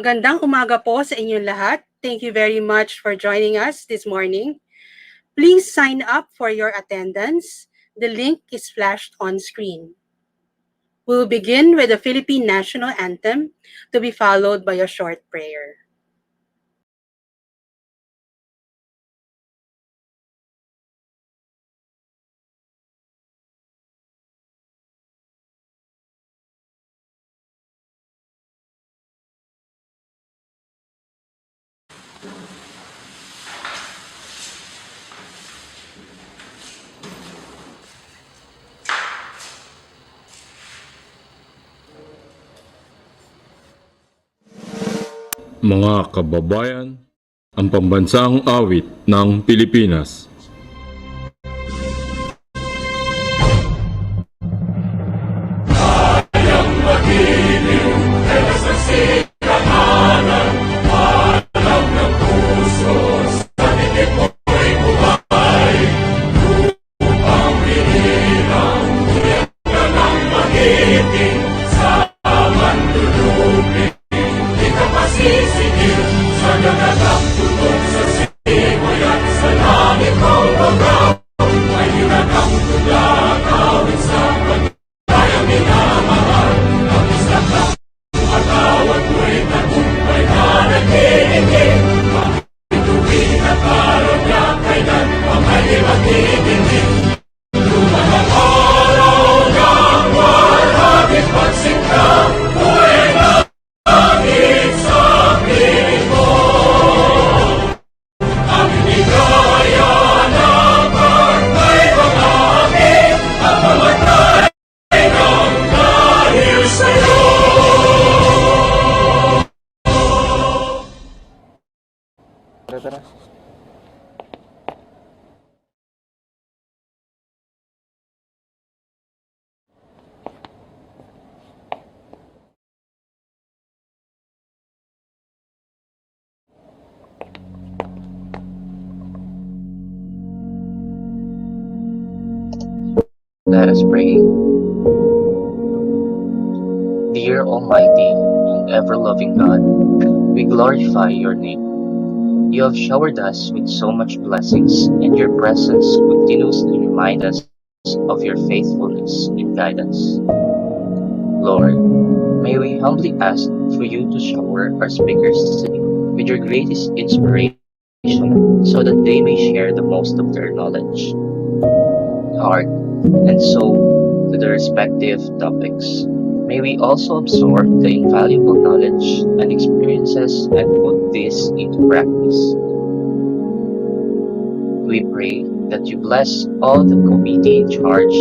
Magandang umaga po sa inyong lahat. Thank you very much for joining us this morning. Please sign up for your attendance. The link is flashed on screen. We'll begin with the Philippine National Anthem to be followed by a short prayer. Mga kababayan, ang pambansang awit ng Pilipinas. Let us pray. Dear Almighty and ever-loving God, we glorify your name. You have showered us with so much blessings, and your presence continuously reminds us of your faithfulness and guidance. Lord, may we humbly ask for you to shower our speakers today with your greatest inspiration so that they may share the most of their knowledge, heart, and soul to the respective topics. May we also absorb the invaluable knowledge and experiences and put this into practice. We pray that you bless all the committee in charge,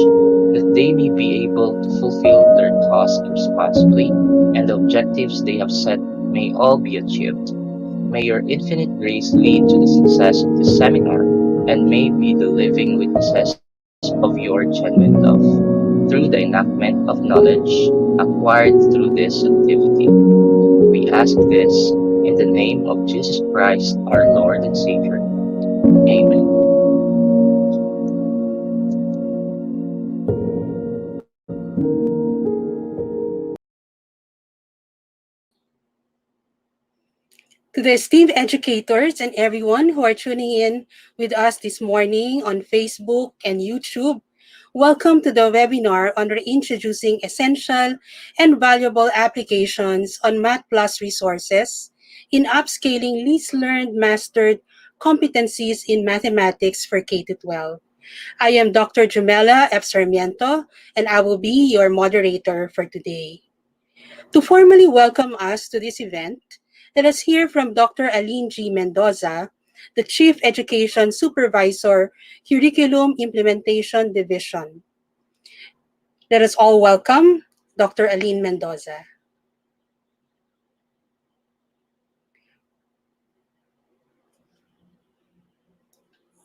that they may be able to fulfill their task responsibly, and the objectives they have set may all be achieved. May your infinite grace lead to the success of this seminar, and may be the living witnesses of your genuine love through the enactment of knowledge acquired through this activity. We ask this in the name of Jesus Christ, our Lord and Savior. Amen. To the esteemed educators and everyone who are tuning in with us this morning on Facebook and YouTube, welcome to the webinar on Reintroducing Essential and Valuable Applications on Mathplus Resources in Upscaling Least Mastered Competencies in Mathematics for K-12. I am Dr. Jumela F. Sarmiento, and I will be your moderator for today. To formally welcome us to this event, let us hear from Dr. Aline G. Mendoza, the Chief Education Supervisor, Curriculum Implementation Division. Let us all welcome Dr. Aline Mendoza.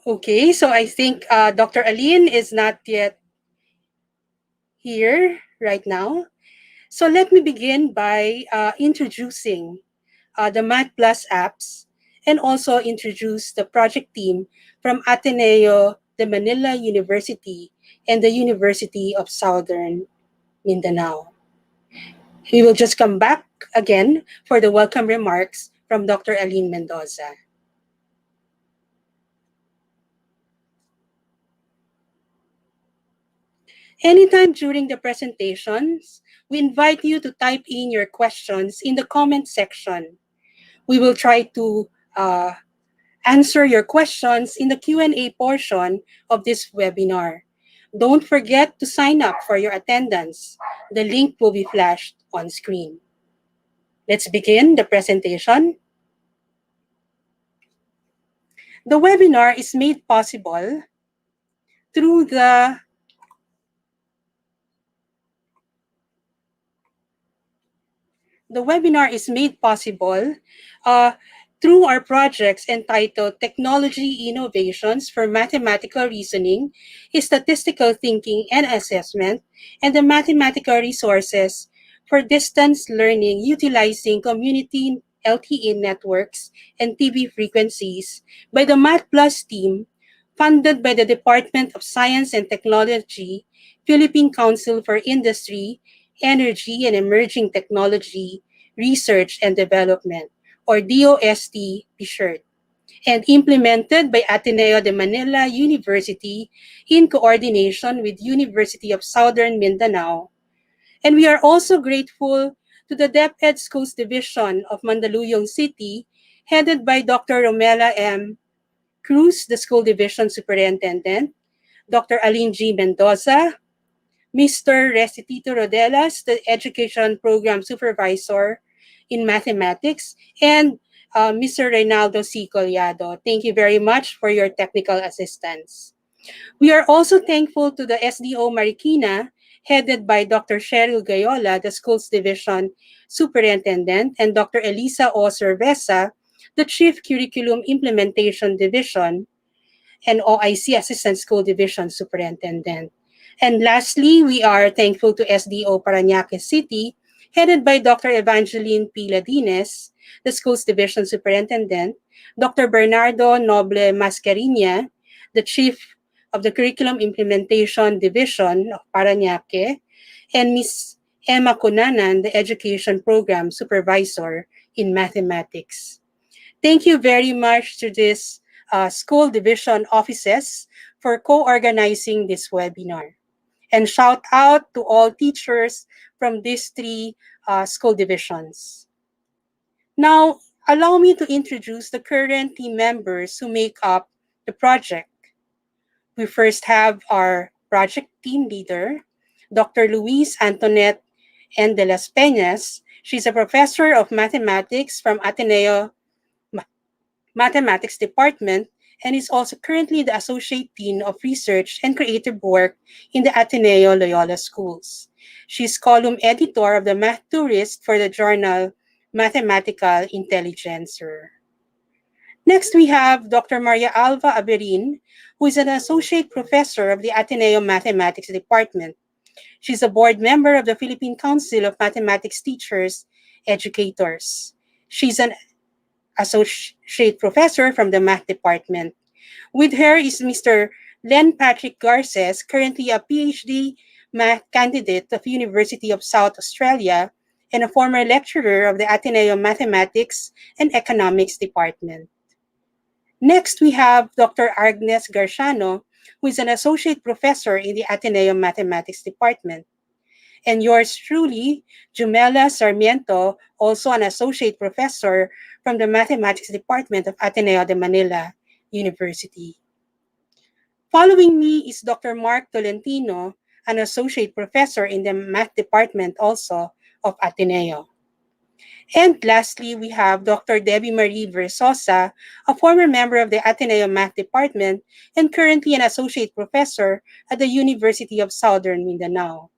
Okay, so I think Dr. Aline is not yet here right now. So let me begin by introducing the Mathplus apps and also introduce the project team from Ateneo, the Manila University, and the University of Southern Mindanao. We will just come back again for the welcome remarks from Dr. Aline Mendoza. Anytime during the presentations, we invite you to type in your questions in the comment section. We will try to answer your questions in the Q&A portion of this webinar. Don't forget to sign up for your attendance. The link will be flashed on screen. Let's begin the presentation. The webinar is made possible through the webinar is made possible uh, through our projects entitled Technology Innovations for Mathematical Reasoning, Statistical Thinking and Assessment, and the Mathematical Resources for Distance Learning utilizing community LTE networks and TV frequencies by the Mathplus team, funded by the Department of Science and Technology, Philippine Council for Industry, Energy and Emerging Technology, Research and Development, or DOST PSHERT, and implemented by Ateneo de Manila University in coordination with University of Southern Mindanao. And we are also grateful to the DepEd Schools Division of Mandaluyong City, headed by Dr. Romela M. Cruz, the School Division Superintendent, Dr. Aline G. Mendoza, Mr. Restituto Rodelas, the Education Program Supervisor in Mathematics, and Mr. Reynaldo C. Collado. Thank you very much for your technical assistance. We are also thankful to the SDO Marikina, headed by Dr. Cheryl Gayola, the Schools Division Superintendent, and Dr. Elisa O. Cerveza, the Chief Curriculum Implementation Division, and OIC Assistant School Division Superintendent. And lastly, we are thankful to SDO Paranaque City, headed by Dr. Evangeline P. Ladines, the Schools Division Superintendent, Dr. Bernardo Noble Mascarina, the Chief of the Curriculum Implementation Division of Paranaque, and Ms. Emma Cunanan, the Education Program Supervisor in Mathematics. Thank you very much to this school division offices for co-organizing this webinar. And shout out to all teachers from these three school divisions. Now, allow me to introduce the current team members who make up the project. We first have our project team leader, Dr. Luis Antoinette N. de las Peñas. She's a professor of mathematics from Ateneo Mathematics Department and is also currently the Associate Dean of Research and Creative Work in the Ateneo Loyola Schools. She's column editor of the Math Tourist for the journal Mathematical Intelligencer. Next, we have Dr. Maria Alva Aberin, who is an associate professor of the Ateneo Mathematics Department. She's a board member of the Philippine Council of Mathematics Teachers Educators. She's an associate professor from the math department. With her is Mr. Len Patrick Garces, currently a PhD math candidate of University of South Australia and a former lecturer of the Ateneo Mathematics and Economics Department. Next, we have Dr. Agnes Garciano, who is an associate professor in the Ateneo Mathematics Department. And yours truly, Jumela Sarmiento, also an associate professor from the Mathematics Department of Ateneo de Manila University. Following me is Dr. Mark Tolentino, an associate professor in the Math Department also of Ateneo. And lastly, we have Dr. Debbie Marie Versosa, a former member of the Ateneo Math Department and currently an associate professor at the University of Southern Mindanao.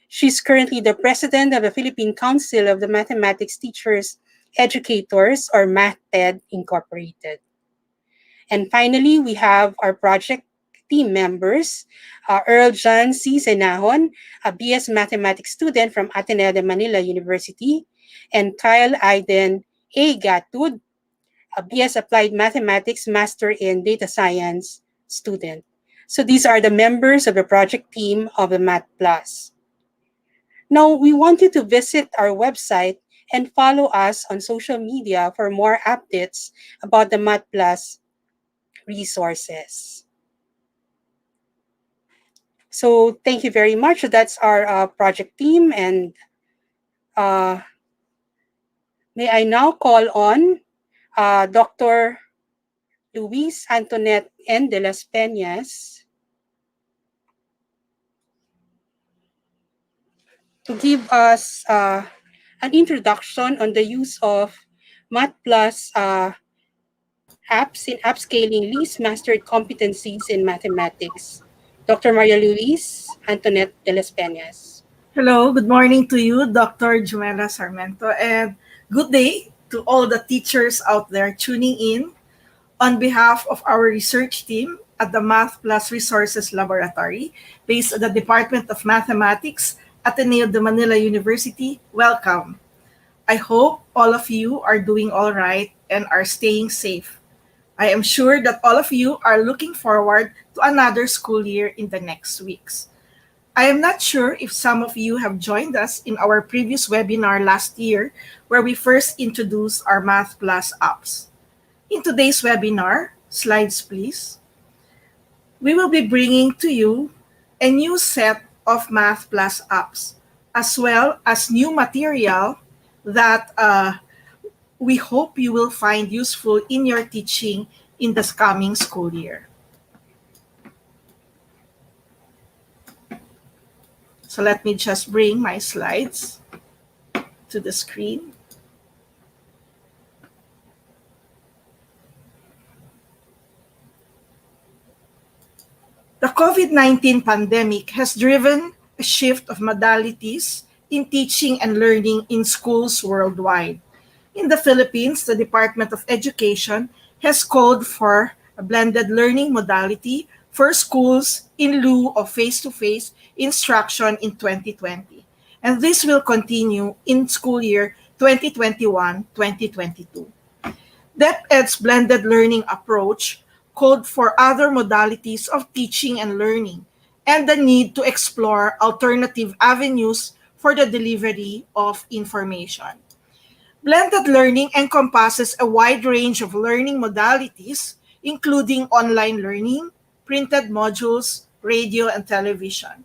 She's currently the president of the Philippine Council of the Mathematics Teachers Educators, or MathTED Incorporated. And finally, we have our project team members, Earl John C. Senahon, a BS Mathematics student from Ateneo de Manila University, and Kyle Aiden A. Gatud, a BS Applied Mathematics Master in Data Science student. So these are the members of the project team of the Mathplus. Now, we want you to visit our website and follow us on social media for more updates about the Mathplus Resources. So, thank you very much. So that's our project team. And uh, may I now call on Dr. Luis Antoinette N. de las Peñas to give us an introduction on the use of Mathplus apps in upscaling least mastered competencies in mathematics. Dr. Maria Luis Antoinette de las Peñas. Hello, good morning to you, Dr. Jumela Sarmento, and good day to all the teachers out there tuning in. On behalf of our research team at the Mathplus Resources Laboratory, based at the Department of Mathematics, Ateneo de Manila University, welcome. I hope all of you are doing all right and are staying safe. I am sure that all of you are looking forward to another school year in the next weeks. I am not sure if some of you have joined us in our previous webinar last year where we first introduced our Math Plus apps. In today's webinar, slides please, we will be bringing to you a new set of Math Plus apps as well as new material that we hope you will find useful in your teaching in this coming school year. So let me just bring my slides to the screen. The COVID-19 pandemic has driven a shift of modalities in teaching and learning in schools worldwide. In the Philippines, the Department of Education has called for a blended learning modality for schools in lieu of face-to-face instruction in 2020. And this will continue in school year 2021-2022. DepEd's blended learning approach called for other modalities of teaching and learning and the need to explore alternative avenues for the delivery of information. Blended learning encompasses a wide range of learning modalities, including online learning, printed modules, radio, and television.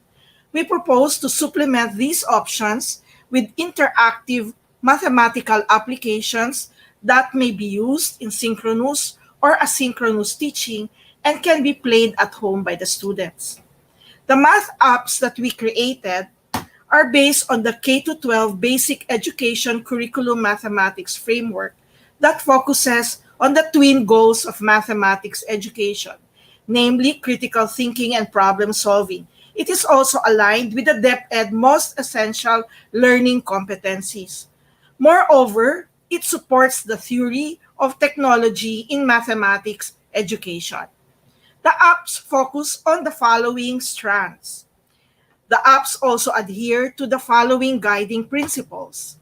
We propose to supplement these options with interactive mathematical applications that may be used in synchronous or asynchronous teaching and can be played at home by the students. The math apps that we created are based on the K-12 Basic Education Curriculum Mathematics Framework that focuses on the twin goals of mathematics education, namely critical thinking and problem solving. It is also aligned with the DepEd most essential learning competencies. Moreover, it supports the theory of technology in mathematics education. The apps focus on the following strands. The apps also adhere to the following guiding principles.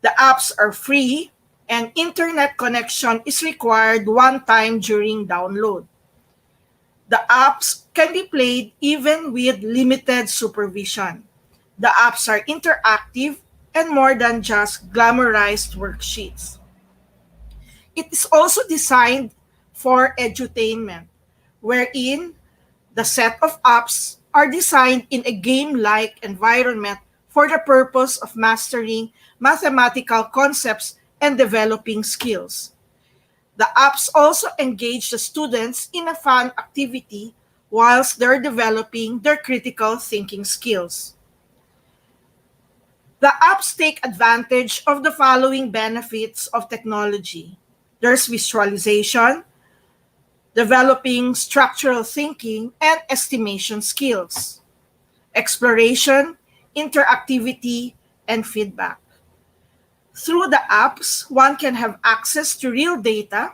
The apps are free and internet connection is required one time during download. The apps can be played even with limited supervision. The apps are interactive and more than just glamorized worksheets. It is also designed for edutainment, wherein the set of apps are designed in a game-like environment for the purpose of mastering mathematical concepts and developing skills. The apps also engage the students in a fun activity whilst they're developing their critical thinking skills. The apps take advantage of the following benefits of technology. There's visualization, developing structural thinking and estimation skills, exploration, interactivity, and feedback. Through the apps, one can have access to real data,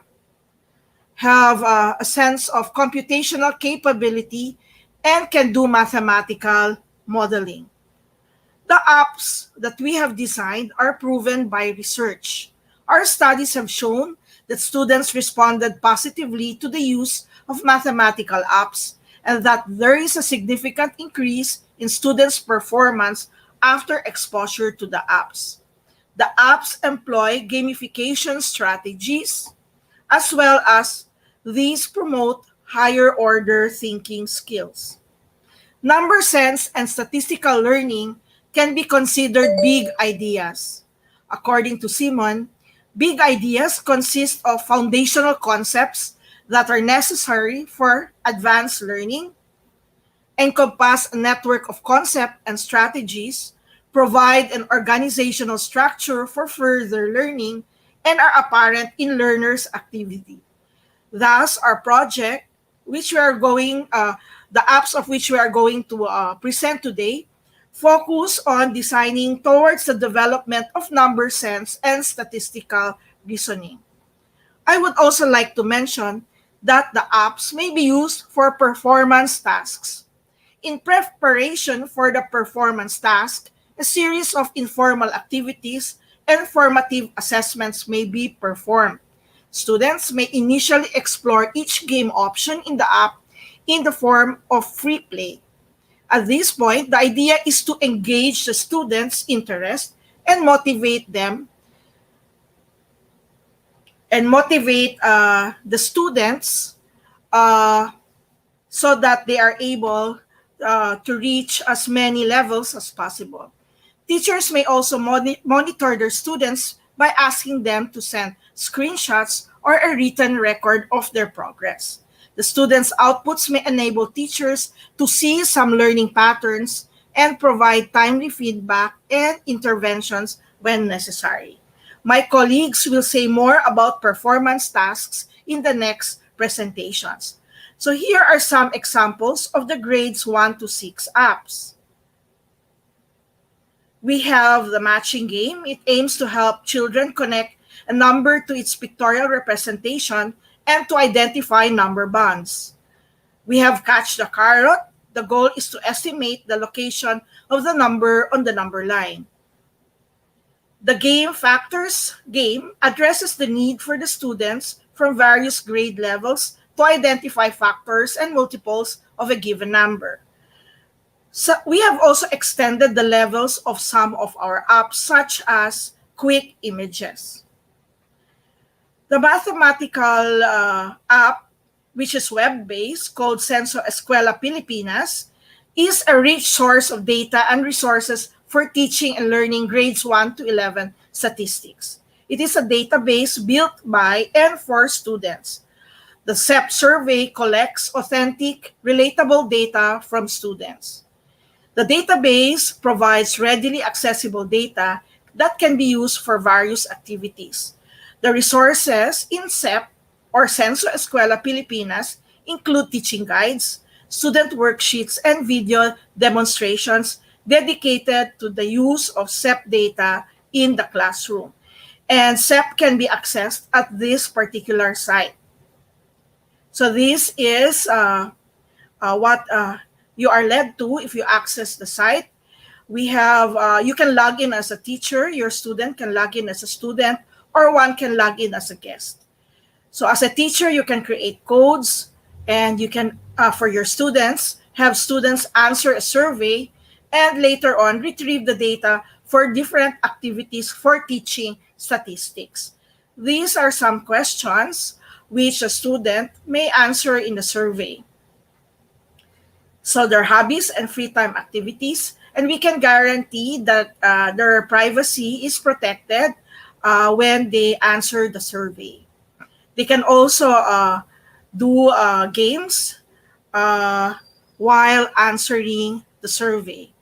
have a sense of computational capability, and can do mathematical modeling. The apps that we have designed are proven by research. Our studies have shown that students responded positively to the use of mathematical apps and that there is a significant increase in students' performance after exposure to the apps. The apps employ gamification strategies as well as these promote higher order thinking skills. Number sense and statistical learning can be considered big ideas. According to Simon, big ideas consist of foundational concepts that are necessary for advanced learning, encompass a network of concepts and strategies, provide an organizational structure for further learning, and are apparent in learners' activity. Thus, our project, which we are going, the apps of which we are going to present today, focus on designing towards the development of number sense and statistical reasoning. I would also like to mention that the apps may be used for performance tasks. In preparation for the performance task, a series of informal activities and formative assessments may be performed. Students may initially explore each game option in the app in the form of free play. At this point, the idea is to engage the students' interest and motivate the students uh, so that they are able to reach as many levels as possible. Teachers may also monitor their students by asking them to send screenshots or a written record of their progress. The students' outputs may enable teachers to see some learning patterns and provide timely feedback and interventions when necessary. My colleagues will say more about performance tasks in the next presentations. So here are some examples of the grades 1 to 6 apps. We have the matching game. It aims to help children connect a number to its pictorial representation and to identify number bonds. We have Catch the Carrot. The goal is to estimate the location of the number on the number line. The Game Factors game addresses the need for the students from various grade levels to identify factors and multiples of a given number. So we have also extended the levels of some of our apps, such as Quick Images. The mathematical app, which is web-based, called Censo Escuela Pilipinas, is a rich source of data and resources for teaching and learning grades 1 to 11 statistics. It is a database built by and for students. The CEP survey collects authentic, relatable data from students. The database provides readily accessible data that can be used for various activities. The resources in CEP or Censo Escuela Pilipinas include teaching guides, student worksheets, and video demonstrations dedicated to the use of CEP data in the classroom. And CEP can be accessed at this particular site. So this is what you are led to if you access the site. We have, you can log in as a teacher, your student can log in as a student, or one can log in as a guest. So as a teacher, you can create codes and you can, for your students, have students answer a survey and later on retrieve the data for different activities for teaching statistics. These are some questions which a student may answer in the survey. So their hobbies and free time activities, and we can guarantee that their privacy is protected when they answer the survey. They can also do games while answering the survey.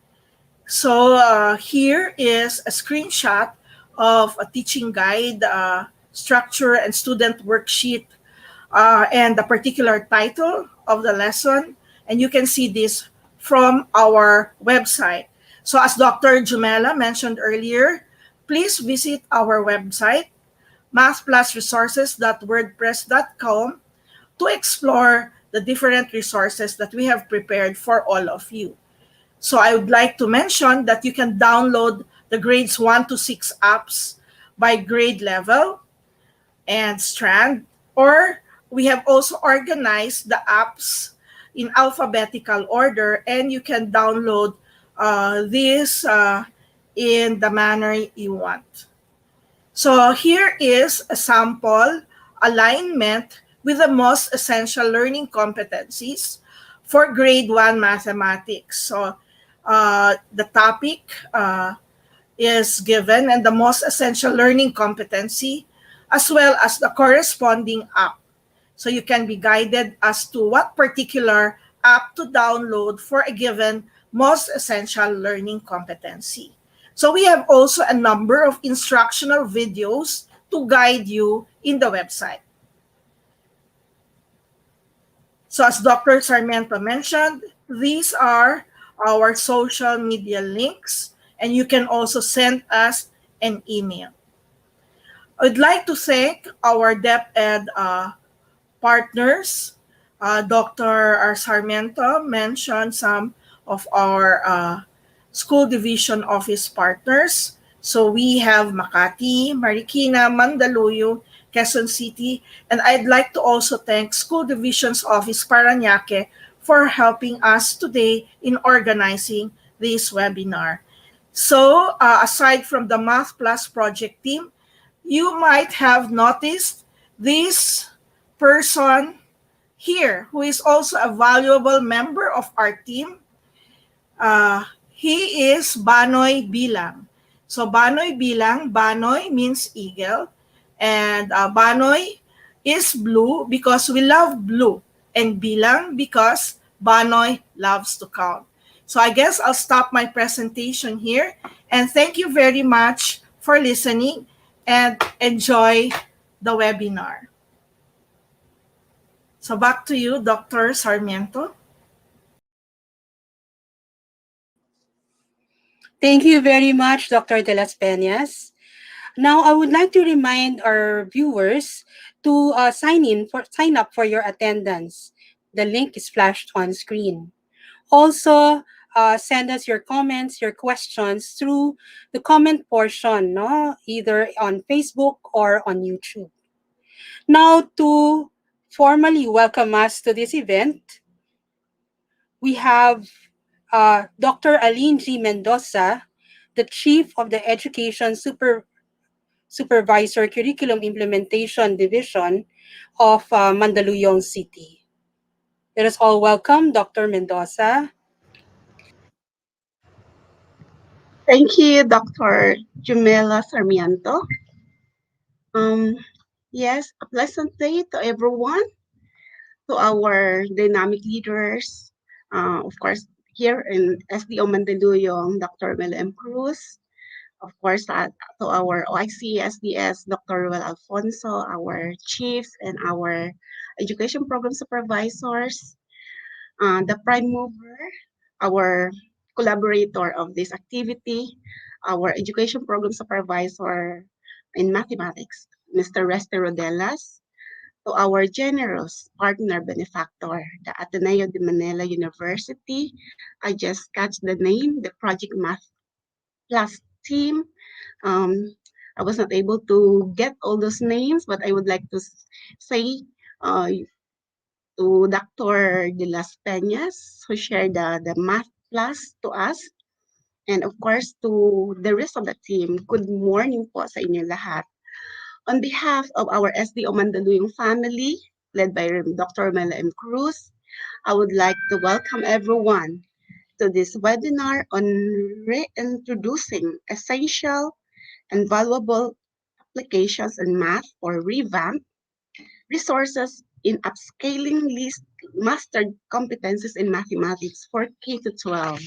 So here is a screenshot of a teaching guide, structure, and student worksheet, and the particular title of the lesson. And you can see this from our website. So as Dr. Jumela mentioned earlier, please visit our website, mathplusresources.wordpress.com, to explore the different resources that we have prepared for all of you. So I would like to mention that you can download the grades 1 to 6 apps by grade level and strand, or we have also organized the apps in alphabetical order, and you can download these in the manner you want. So here is a sample alignment with the most essential learning competencies for grade 1 mathematics. So the topic is given and the most essential learning competency as well as the corresponding app. So you can be guided as to what particular app to download for a given most essential learning competency. So we have also a number of instructional videos to guide you in the website. So as Dr. Sarmiento mentioned, these are our social media links and you can also send us an email. I'd like to thank our DepEd partners. Dr. Sarmiento mentioned some of our school division office partners. So we have Makati, Marikina, Mandaluyong, Quezon City, and I'd like to also thank School Division's Office Paranaque for helping us today in organizing this webinar. So aside from the Math Plus project team, you might have noticed this person here who is also a valuable member of our team. He is Banoy Bilang. So Banoy Bilang, Banoy means eagle, and Banoy is blue because we love blue, and Bilang because Banoy loves to count. So I guess I'll stop my presentation here, and thank you very much for listening and enjoy the webinar. So back to you, Dr. Sarmiento. Thank you very much, Dr. De Las Peñas. Now, I would like to remind our viewers to sign up for your attendance. The link is flashed on screen. Also, send us your comments, your questions through the comment portion, no? Either on Facebook or on YouTube. Now, to formally welcome us to this event, we have Dr. Aline G. Mendoza, the Chief of the Education Supervisor Curriculum Implementation Division of Mandaluyong City. Let us all welcome Dr. Mendoza. Thank you, Dr. Jumela Sarmiento. Um, yes, a pleasant day to everyone, to our dynamic leaders, of course, here in SDO Mandaluyong, Dr. Mel M. Cruz, of course, to our OIC SDS, Dr. Ruel Alfonso, our chiefs and our education program supervisors, the prime mover, our collaborator of this activity, our education program supervisor in mathematics, Mr. Reste Rodelas, to our generous partner benefactor, the Ateneo de Manila University. I just catch the name, the Project Math Plus team. Um, I was not able to get all those names, but I would like to say uh, to Dr. De Las Peñas, who shared the Math Plus to us. And of course, to the rest of the team, good morning po sa inyo lahat. On behalf of our SDO Mandaluyong family, led by Dr. Mela M. Cruz, I would like to welcome everyone to this webinar on reintroducing essential and valuable applications in math or REVAMP resources in upscaling least mastered competencies in mathematics for K to 12.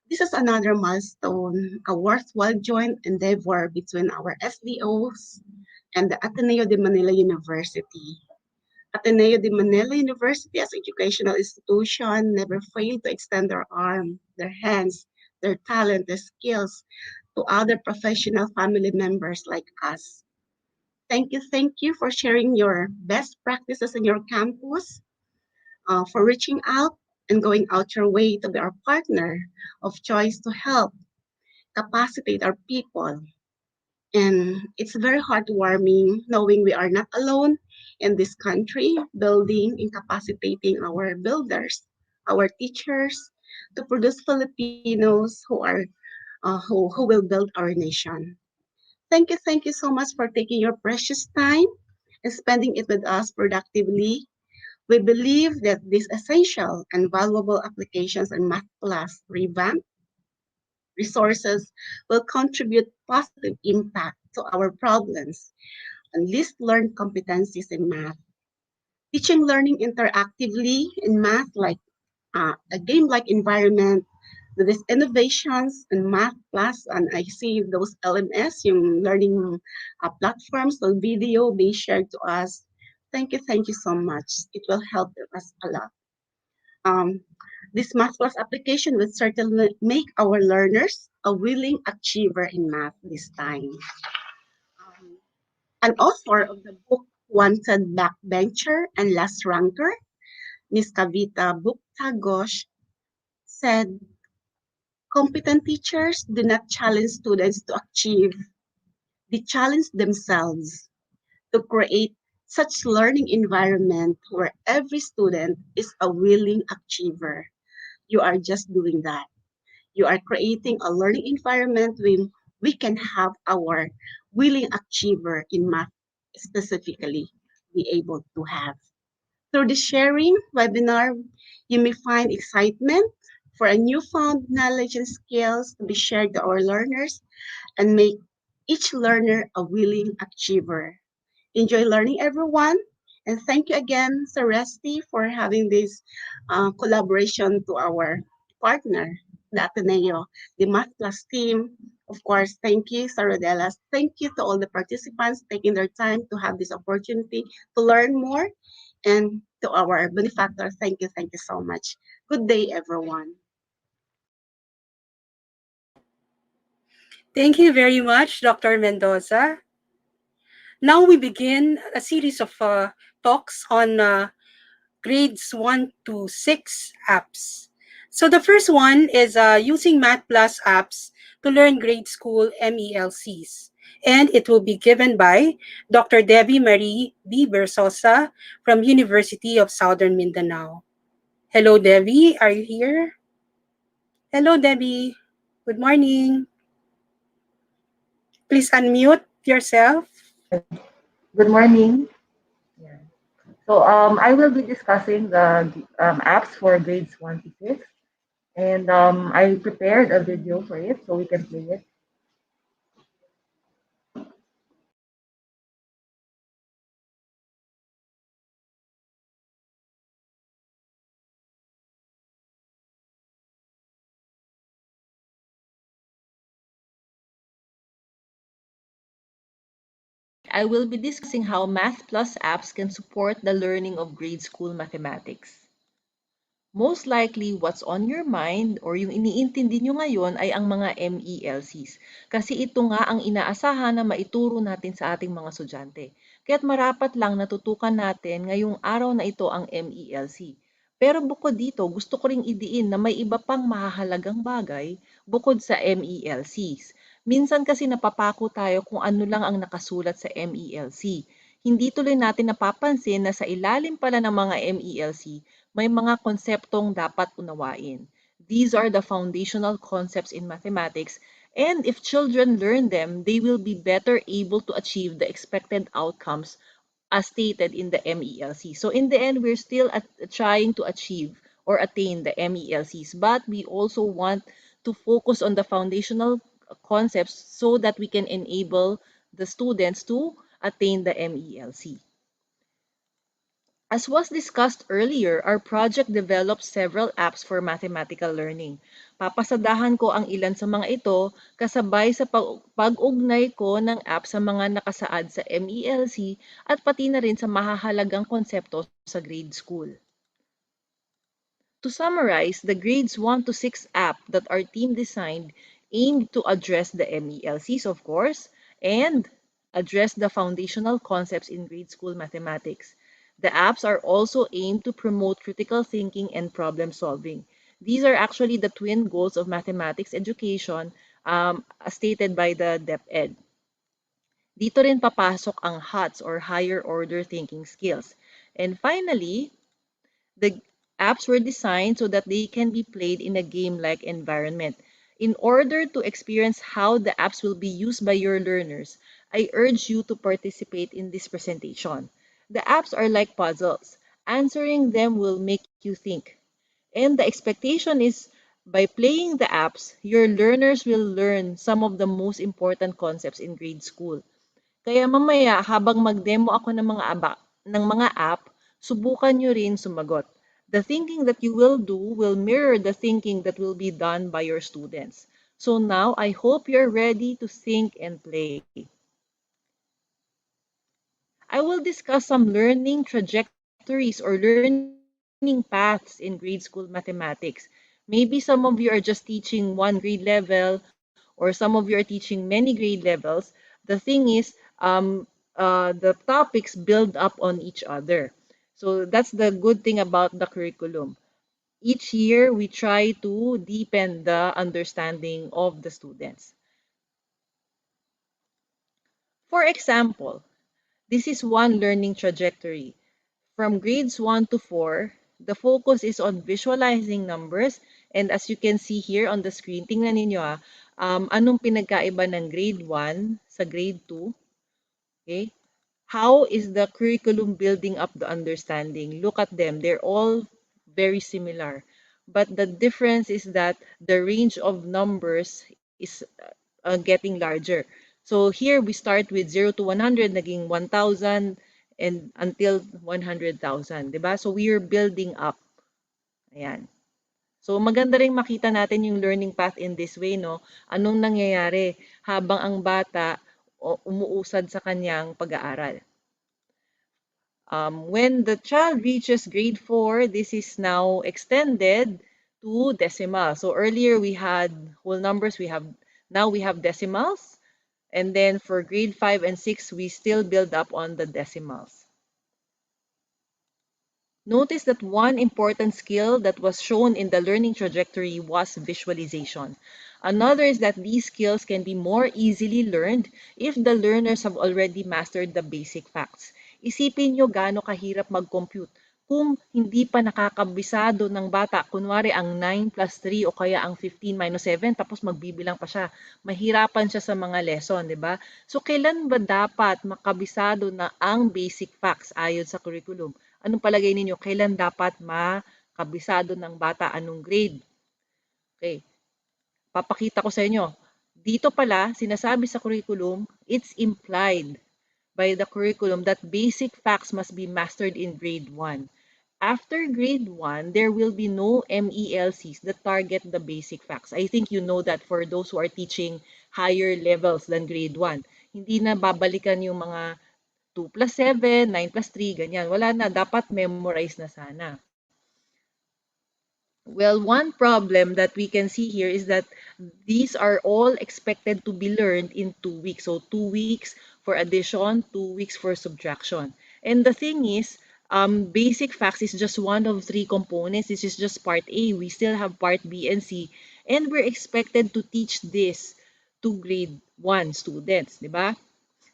This is another milestone, a worthwhile joint endeavor between our SDOs and the Ateneo de Manila University. Ateneo de Manila University as educational institution never failed to extend their arm, their hands, their talent, their skills to other professional family members like us. Thank you for sharing your best practices in your campus, for reaching out and going out your way to be our partner of choice to help capacitate our people. And it's very heartwarming knowing we are not alone in this country, building and capacitating our builders, our teachers, to produce Filipinos who are who will build our nation. Thank you so much for taking your precious time and spending it with us productively. We believe that these essential and valuable applications in Mathplus Revamp resources will contribute positive impact to our problems and least learned competencies in math. Teaching learning interactively in math like a game-like environment with these innovations in Math Plus, and I see those LMS, yung learning platforms, the video being shared to us. Thank you so much. It will help us a lot. Um, this Math Plus application will certainly make our learners a willing achiever in math this time. An author of the book Wanted Backbencher and Last Ranker, Miss Kavita Bukta Ghosh, said, competent teachers do not challenge students to achieve, they challenge themselves to create such learning environment where every student is a willing achiever. You are just doing that. You are creating a learning environment when we can have our willing achiever in math specifically be able to have. Through the sharing webinar, you may find excitement for a newfound knowledge and skills to be shared to our learners and make each learner a willing achiever. Enjoy learning, everyone. And thank you again, Sir Resty, for having this collaboration to our partner, the Ateneo, the Math Plus team. Of course, thank you, Sir Rodelas. Thank you to all the participants taking their time to have this opportunity to learn more. And to our benefactor, thank you so much. Good day, everyone. Thank you very much, Dr. Mendoza. Now we begin a series of talks on grades 1 to 6 apps. So the first one is using Mathplus apps to learn grade school MELCs. And it will be given by Dr. Debbie Marie B. Bersosa from University of Southern Mindanao. Hello, Debbie. Are you here? Hello, Debbie. Good morning. Please unmute yourself. Good morning. Yeah. I will be discussing the apps for grades 1 to 6. And I prepared a video for it so we can play it. I will be discussing how Math Plus apps can support the learning of grade school mathematics. Most likely, what's on your mind or yung iniintindi nyo ngayon ay ang mga MELCs. Kasi ito nga ang inaasahan na maituro natin sa ating mga estudyante. Kaya't marapat lang natutukan natin ngayong araw na ito ang MELC. Pero bukod dito, gusto ko ring idiin na may iba pang mahahalagang bagay bukod sa MELCs. Minsan kasi napapako tayo kung ano lang ang nakasulat sa MELC. Hindi tuloy natin napapansin na sa ilalim pala ng mga MELC, may mga konseptong dapat unawain. These are the foundational concepts in mathematics, and if children learn them, they will be better able to achieve the expected outcomes as stated in the MELC. So in the end, we're still trying to achieve or attain the MELCs, but we also want to focus on the foundational concepts so that we can enable the students to attain the MELC. As was discussed earlier, our project develops several apps for mathematical learning. Papasadahan ko ang ilan sa mga ito kasabay sa pag-ugnay ko ng app sa mga nakasaad sa MELC at pati na rin sa mahahalagang konsepto sa grade school. To summarize, the grades 1 to 6 app that our team designed aimed to address the MELCs, of course, and address the foundational concepts in grade school mathematics. The apps are also aimed to promote critical thinking and problem solving. These are actually the twin goals of mathematics education as stated by the DepEd. Dito rin papasok ang HOTS or higher order thinking skills. And finally, the apps were designed so that they can be played in a game-like environment. In order to experience how the apps will be used by your learners, I urge you to participate in this presentation. The apps are like puzzles. Answering them will make you think. And the expectation is by playing the apps, your learners will learn some of the most important concepts in grade school. Kaya mamaya, habang mag-demo ako ng mga app, subukan nyo rin sumagot. The thinking that you will do will mirror the thinking that will be done by your students. So now, I hope you're ready to think and play. I will discuss some learning trajectories or learning paths in grade school mathematics. Maybe some of you are just teaching one grade level, or some of you are teaching many grade levels. The thing is, the topics build up on each other. So that's the good thing about the curriculum. Each year, we try to deepen the understanding of the students. For example, this is one learning trajectory. From grades 1 to 4, the focus is on visualizing numbers. And as you can see here on the screen, tingnan ninyo anong pinagkaiba ng grade 1 sa grade 2. Okay? How is the curriculum building up the understanding? Look at them. They're all very similar. But the difference is that the range of numbers is getting larger. So here we start with 0 to 100, naging 1,000, and until 100,000. Diba? So we are building up. Ayan. So maganda rin makita natin yung learning path in this way, no? Anong nangyayari habang ang bata umuusad sa kanyang pag-aaral. When the child reaches grade 4, this is now extended to decimal. So earlier we had whole numbers, now we have decimals. And then for grade 5 and 6, we still build up on the decimals. Notice that one important skill that was shown in the learning trajectory was visualization. Another is that these skills can be more easily learned if the learners have already mastered the basic facts. Isipin nyo gaano kahirap mag-compute kung hindi pa nakakabisado ng bata, kunwari ang 9 plus 3 o kaya ang 15 minus 7, tapos magbibilang pa siya. Mahirapan siya sa mga lesson, di ba? So, kailan ba dapat makabisado na ang basic facts ayon sa curriculum? Anong palagay ninyo? Kailan dapat makabisado ng bata anong grade? Okay. Papakita ko sa inyo. Dito pala, sinasabi sa curriculum, it's implied by the curriculum that basic facts must be mastered in grade 1. After grade 1, there will be no MELCs that target the basic facts. I think you know that for those who are teaching higher levels than grade 1. Hindi na babalikan yung mga 2 plus 7, 9 plus 3, ganyan. Wala na, dapat memorize na sana. Well, one problem that we can see here is that these are all expected to be learned in 2 weeks. So 2 weeks for addition, 2 weeks for subtraction. And the thing is, basic facts is just one of 3 components. This is just part A. We still have part B and C. And we're expected to teach this to grade 1 students, di ba?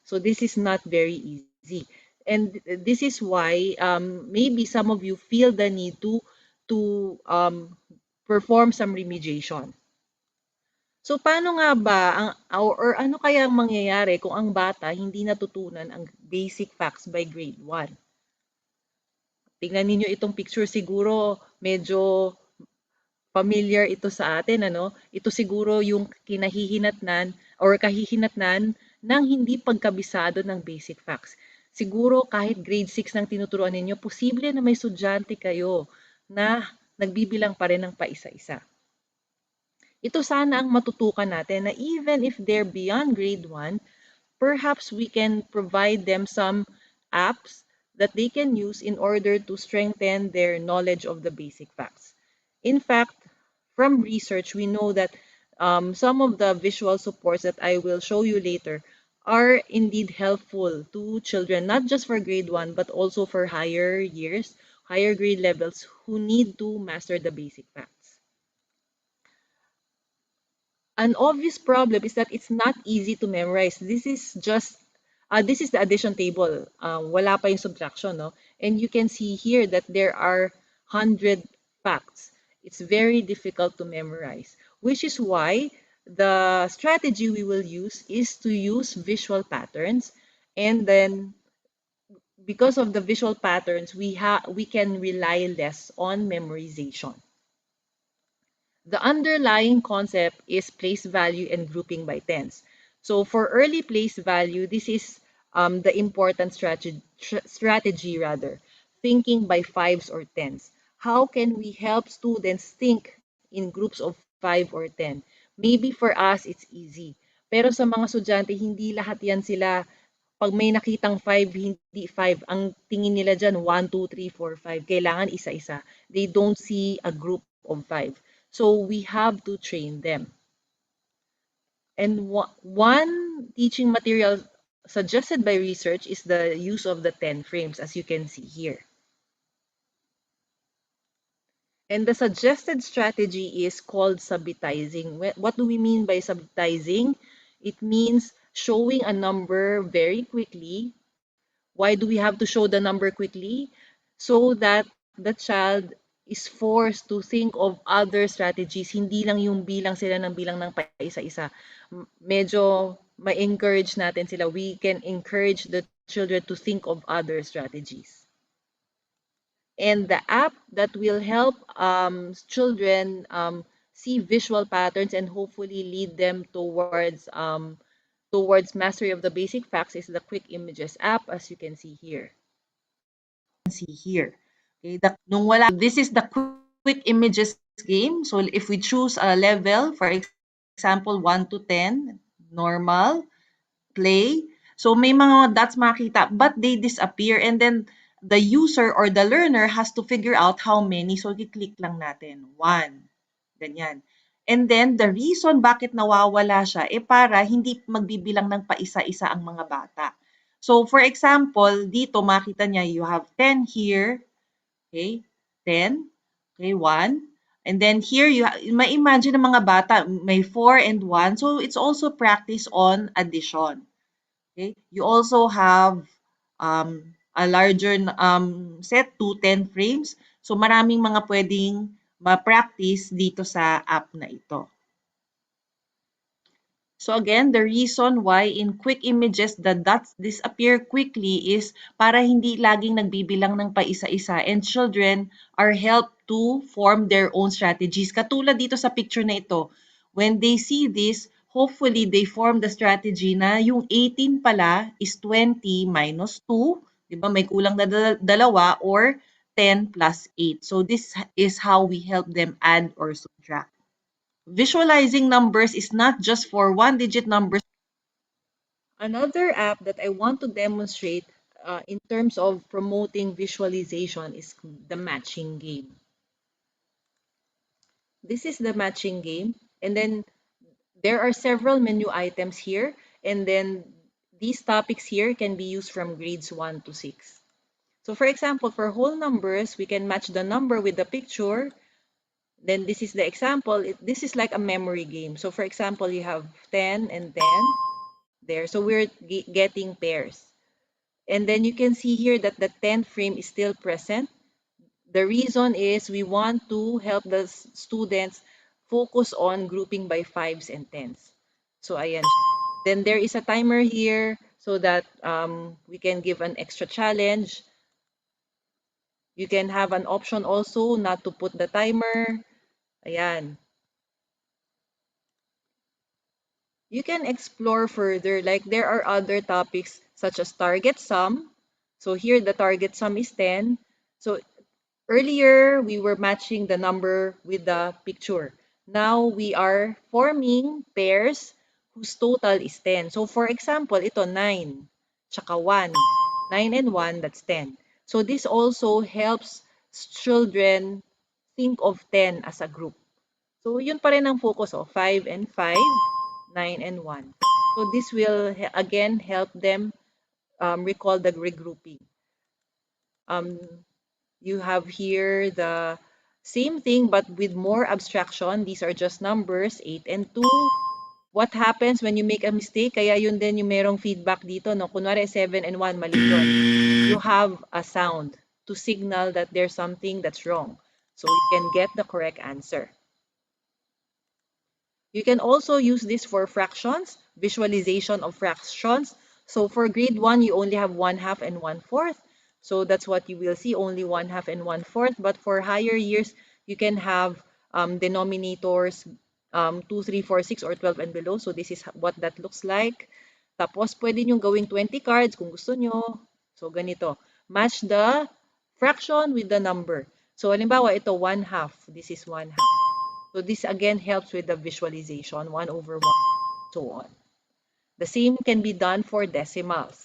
So this is not very easy. And this is why maybe some of you feel the need to perform some remediation. So paano nga ba or ano kaya ang mangyayari kung ang bata hindi natutunan ang basic facts by grade 1? Tingnan niyo itong picture, siguro medyo familiar ito sa atin, ano? Ito siguro yung kinahihinatnan or kahihinatnan ng hindi pagkabisado ng basic facts. Siguro kahit grade 6 nang tinuturuan ninyo, posible na may estudyante kayo na nagbibilang pa rin ng paisa-isa. Ito sana ang matutukan natin na even if they're beyond grade 1, perhaps we can provide them some apps that they can use in order to strengthen their knowledge of the basic facts. In fact, from research, we know that some of the visual supports that I will show you later are indeed helpful to children, not just for grade 1, but also for higher years, higher grade levels who need to master the basic facts. An obvious problem is that it's not easy to memorize. This is the addition table. Wala pa yung subtraction, no? And you can see here that there are 100 facts. It's very difficult to memorize. which is why the strategy we will use is to use visual patterns, and then because of the visual patterns, we can rely less on memorization. The underlying concept is place value and grouping by tens. So for early place value, this is the important strategy rather, thinking by fives or tens. How can we help students think in groups of 5 or 10? Maybe for us, it's easy. Pero sa mga estudyante, hindi lahat yan sila. Pag may nakitang 5, hindi 5. Ang tingin nila dyan, 1, 2, 3, 4, 5. Kailangan isa-isa. They don't see a group of 5. So we have to train them. And one teaching material suggested by research is the use of the 10 frames, as you can see here. And the suggested strategy is called subitizing. What do we mean by subitizing? It means showing a number very quickly. Why do we have to show the number quickly? So that the child is forced to think of other strategies. Hindi lang yung bilang sila ng bilang ng paisa-isa. Medyo ma-encourage natin sila. We can encourage the children to think of other strategies. And the app that will help children see visual patterns and hopefully lead them towards mastery of the basic facts is the Quick Images app, as you can see here. Okay, this is the Quick Images game. So if we choose a level, for example, 1 to 10, normal, play. So may mga dots makita, but they disappear, and then the user or the learner has to figure out how many. So i-click lang natin, 1, ganyan. And then the reason bakit nawawala siya para hindi magbibilang ng paisa-isa ang mga bata. So for example, dito makita niya you have 10 here, okay? 10, okay, 1. And then here, may imagine ng mga bata, may 4 and 1. So it's also practice on addition. Okay? You also have a larger set to 10 frames. So maraming mga pwedeng ma-practice dito sa app na ito. So again, the reason why in quick images the dots disappear quickly is para hindi laging nagbibilang ng paisa-isa, and children are helped to form their own strategies. Katulad dito sa picture na ito, when they see this, hopefully they form the strategy na yung 18 pala is 20 minus 2, di ba? May kulang na dalawa, or 10 plus 8. So this is how we help them add or subtract. Visualizing numbers is not just for one-digit numbers. Another app that I want to demonstrate in terms of promoting visualization is the matching game. This is the matching game, and then there are several menu items here, and then these topics here can be used from grades 1 to 6. So for example, for whole numbers, we can match the number with the picture. Then this is the example. This is like a memory game. So for example, you have 10 and 10 there. So we're getting pairs. And then you can see here that the 10th frame is still present. The reason is we want to help the students focus on grouping by 5s and 10s. So ayan. Then there is a timer here so that we can give an extra challenge. You can have an option also not to put the timer. Ayan. You can explore further, like there are other topics such as target sum. So here the target sum is 10. So earlier we were matching the number with the picture. Now we are forming pairs whose total is 10. So for example, ito 9, tsaka 1. 9 and 1, that's 10. So this also helps children think of 10 as a group. So yun pa rin ang focus, 5 and 5, 9 and 1. So this will again help them recall the regrouping. You have here the same thing but with more abstraction. These are just numbers, 8 and 2. What happens when you make a mistake? Kaya yun din yung merong feedback dito. No? Kunwari 7 and 1, mali yun. You have a sound to signal that there's something that's wrong. So you can get the correct answer. You can also use this for fractions, visualization of fractions. So for grade 1, you only have 1/2 and 1/4. So that's what you will see, only 1/2 and 1/4. But for higher years, you can have denominators 2, 3, 4, 6, or 12 and below. So this is what that looks like. Tapos pwede nyo gawing 20 cards kung gusto nyo. So ganito, match the fraction with the number. So halimbawa, ito 1/2. This is 1/2. So this again helps with the visualization, 1/1, so on. The same can be done for decimals.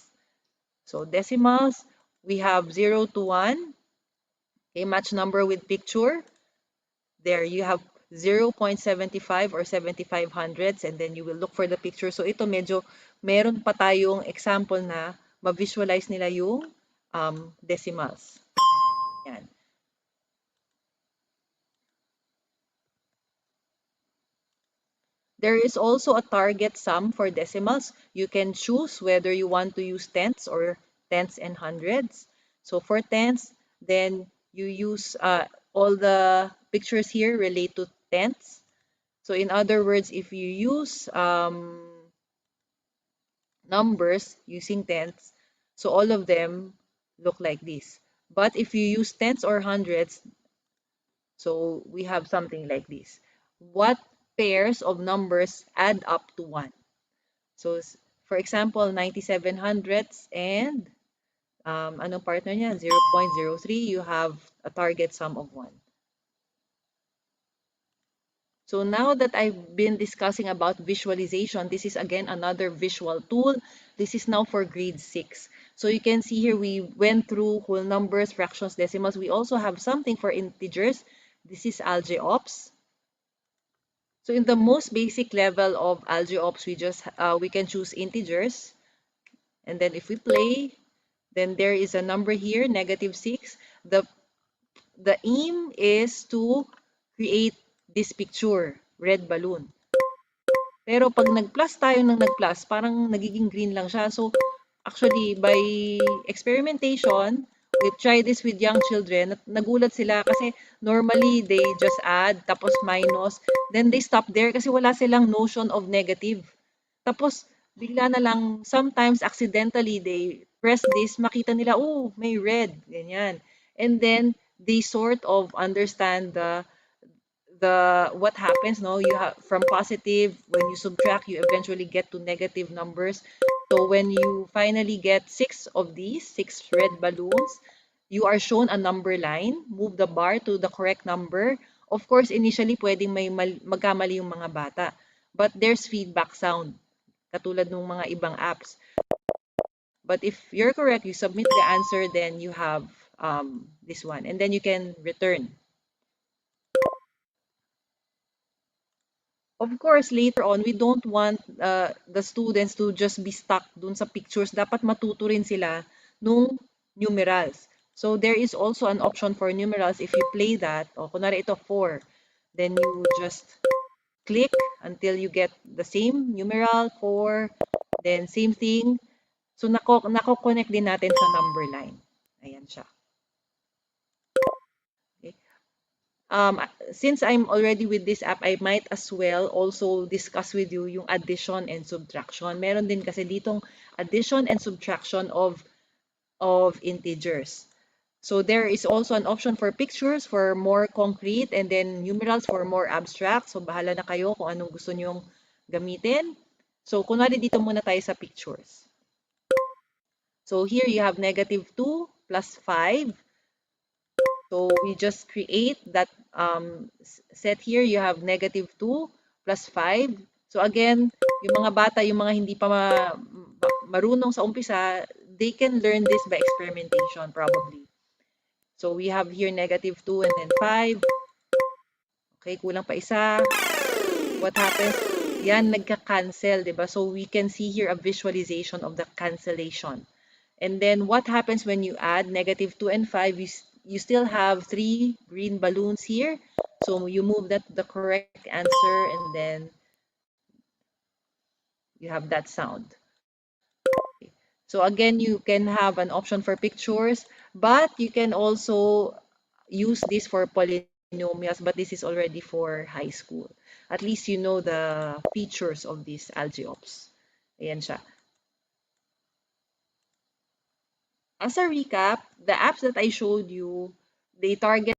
So decimals, we have 0 to 1. Okay, match number with picture. There you have 0.75 or 75 hundredths, and then you will look for the picture. So ito medyo meron pa tayong example na ma-visualize nila yung decimals. Yan. There is also a target sum for decimals. You can choose whether you want to use tenths or tenths and hundreds. So for tenths, then you use all the pictures here relate to tenths. So in other words, if you use numbers using tenths, so all of them look like this. But if you use tenths or hundreds, so we have something like this. What pairs of numbers add up to 1? So, for example, 97 hundredths and anong partner niya? 0.03, you have a target sum of 1. So now that I've been discussing about visualization, this is again another visual tool. This is now for grade 6. So you can see here we went through whole numbers, fractions, decimals. We also have something for integers. This is algeops. So in the most basic level of algeops, we can choose integers. And then if we play, then there is a number here, -6. The aim is to create this picture, red balloon. Pero pag nag-plus tayo ng nag-plus, parang nagiging green lang siya. So actually, by experimentation, we try this with young children. Nagulat sila kasi normally they just add, tapos minus. Then they stop there kasi wala silang notion of negative. Tapos bigla na lang, sometimes accidentally they press this, makita nila, oh, may red, ganyan. And then they sort of understand the what happens, no, you have from positive, when you subtract, you eventually get to negative numbers. So when you finally get 6 of these 6 red balloons, you are shown a number line. Move the bar to the correct number. Of course, initially pwedeng may magkamali yung mga bata, but there's feedback sound katulad ng mga ibang apps. But if you're correct, you submit the answer, then you have this one, and then you can return. Of course, later on, we don't want the students to just be stuck dun sa pictures. Dapat matuto rin sila nung numerals. So there is also an option for numerals. If you play that, o kunwari ito 4, then you just click until you get the same numeral 4, then same thing. So nako-connect din natin sa number line. Ayan siya. Okay. Since I'm already with this app, I might as well also discuss with you yung addition and subtraction. Meron din kasi ditong addition and subtraction of integers. So there is also an option for pictures for more concrete, and then numerals for more abstract. So bahala na kayo kung anong gusto nyong gamitin. So kunwari dito muna tayo sa pictures. So here you have -2 plus 5. So we just create that set here. You have -2 plus 5. So again, yung mga bata, yung mga hindi pa marunong sa umpisa, they can learn this by experimentation probably. So we have here -2 and then 5. Okay, kulang pa isa. What happens? Yan, nagka-cancel, di ba? So we can see here a visualization of the cancellation. And then what happens when you add -2 and 5? You still have 3 green balloons here. So you move that to the correct answer, and then you have that sound. So again, you can have an option for pictures, but you can also use this for polynomials. binomials, but this is already for high school. At least you know the features of these algeops. Ayan siya. As a recap, the apps that I showed you, they target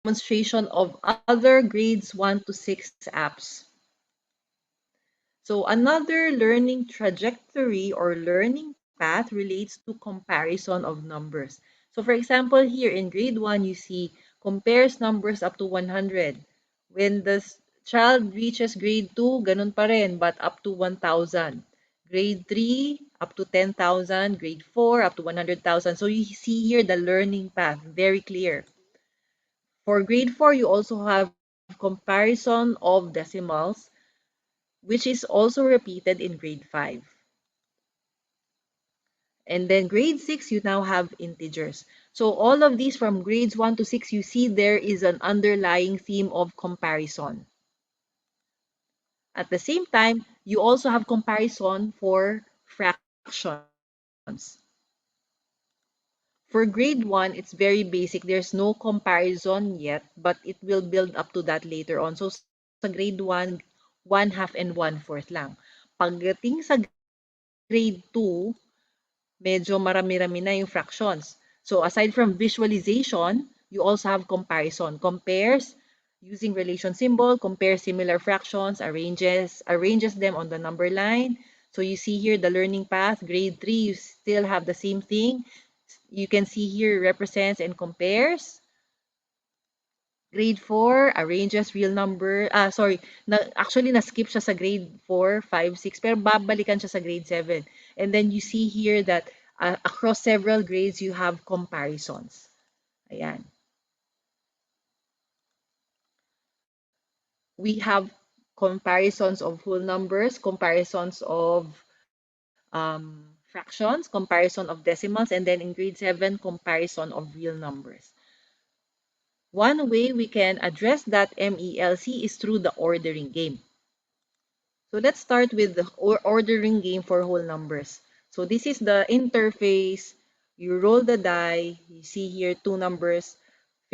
demonstration of other grades 1 to 6 apps. So another learning trajectory or learning path relates to comparison of numbers. So for example, here in grade 1, you see compares numbers up to 100. When the child reaches grade 2, ganun pa rin, but up to 1,000. Grade 3, up to 10,000. Grade 4, up to 100,000. So you see here the learning path, very clear. For grade 4, you also have comparison of decimals, which is also repeated in grade 5. And then grade 6, you now have integers. So all of these from grades 1 to 6, you see there is an underlying theme of comparison. At the same time, you also have comparison for fractions. For grade 1, it's very basic. There's no comparison yet, but it will build up to that later on. So sa grade 1, 1/2 and 1/4 lang. Pagdating sa grade 2, medyo marami-rami na yung fractions. So aside from visualization, you also have comparison. Compares using relation symbol, compare similar fractions, arranges them on the number line. So you see here the learning path. Grade 3, you still have the same thing. You can see here represents and compares. Grade 4, arranges real number. Actually, na-skip siya sa grade 4, 5, 6, pero babalikan siya sa grade 7. And then you see here that across several grades, you have comparisons. Ayan. We have comparisons of whole numbers, comparisons of fractions, comparison of decimals, and then in grade 7, comparison of real numbers. One way we can address that MELC is through the ordering game. So let's start with the ordering game for whole numbers. So this is the interface. You roll the die. You see here two numbers,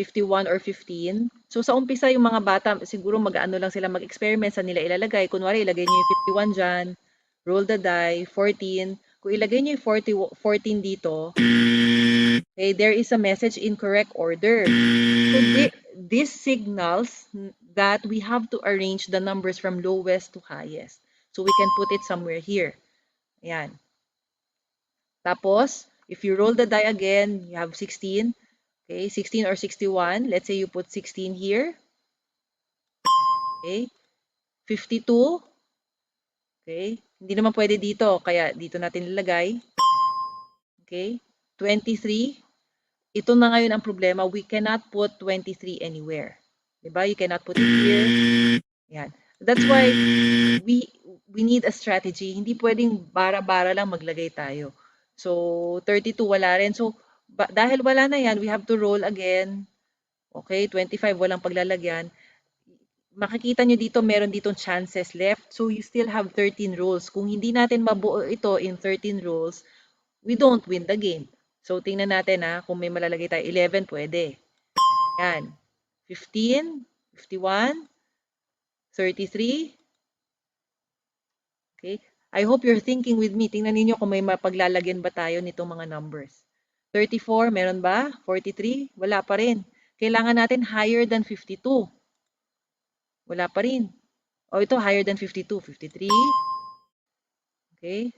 51 or 15. So sa umpisa, yung mga bata, siguro mag-ano lang sila mag-experiment sa nila ilalagay. Kunwari, ilagay nyo yung 51 dyan. Roll the die, 14. Kung ilagay nyo yung 14 dito, okay, there is a message incorrect order. So this signals that we have to arrange the numbers from lowest to highest. So we can put it somewhere here. Ayan. Tapos, if you roll the die again, you have 16. Okay, 16 or 61. Let's say you put 16 here. Okay. 52. Okay. Hindi naman pwede dito, kaya dito natin ilagay. Okay. 23. Ito na ngayon ang problema. We cannot put 23 anywhere. Diba? You cannot put it here. Yan. That's why we need a strategy. Hindi pwedeng bara-bara lang maglagay tayo. So, 32 wala rin. So, dahil wala na yan, we have to roll again. Okay, 25 walang paglalagyan. Makikita nyo dito, meron ditong chances left. So, you still have 13 rolls. Kung hindi natin mabuo ito in 13 rolls, we don't win the game. So, tingnan natin kung may malalagay tayo. 11, pwede. Yan. 15, 51, 33. Okay? I hope you're thinking with me. Tingnan niyo kung may mapaglalagyan ba tayo nitong mga numbers. 34, meron ba? 43, wala pa rin. Kailangan natin higher than 52. Wala pa rin. O ito, higher than 52. 53. Okay.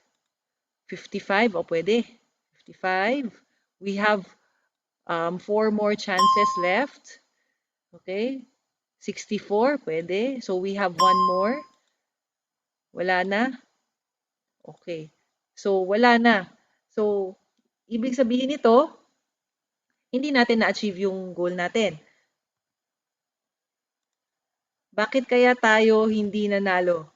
55, o pwede. 55. We have 4 more chances left. Okay. 64, pwede. So we have 1 more. Wala na. Okay. So wala na. So, ibig sabihin nito, hindi natin na-achieve yung goal natin. Bakit kaya tayo hindi nanalo?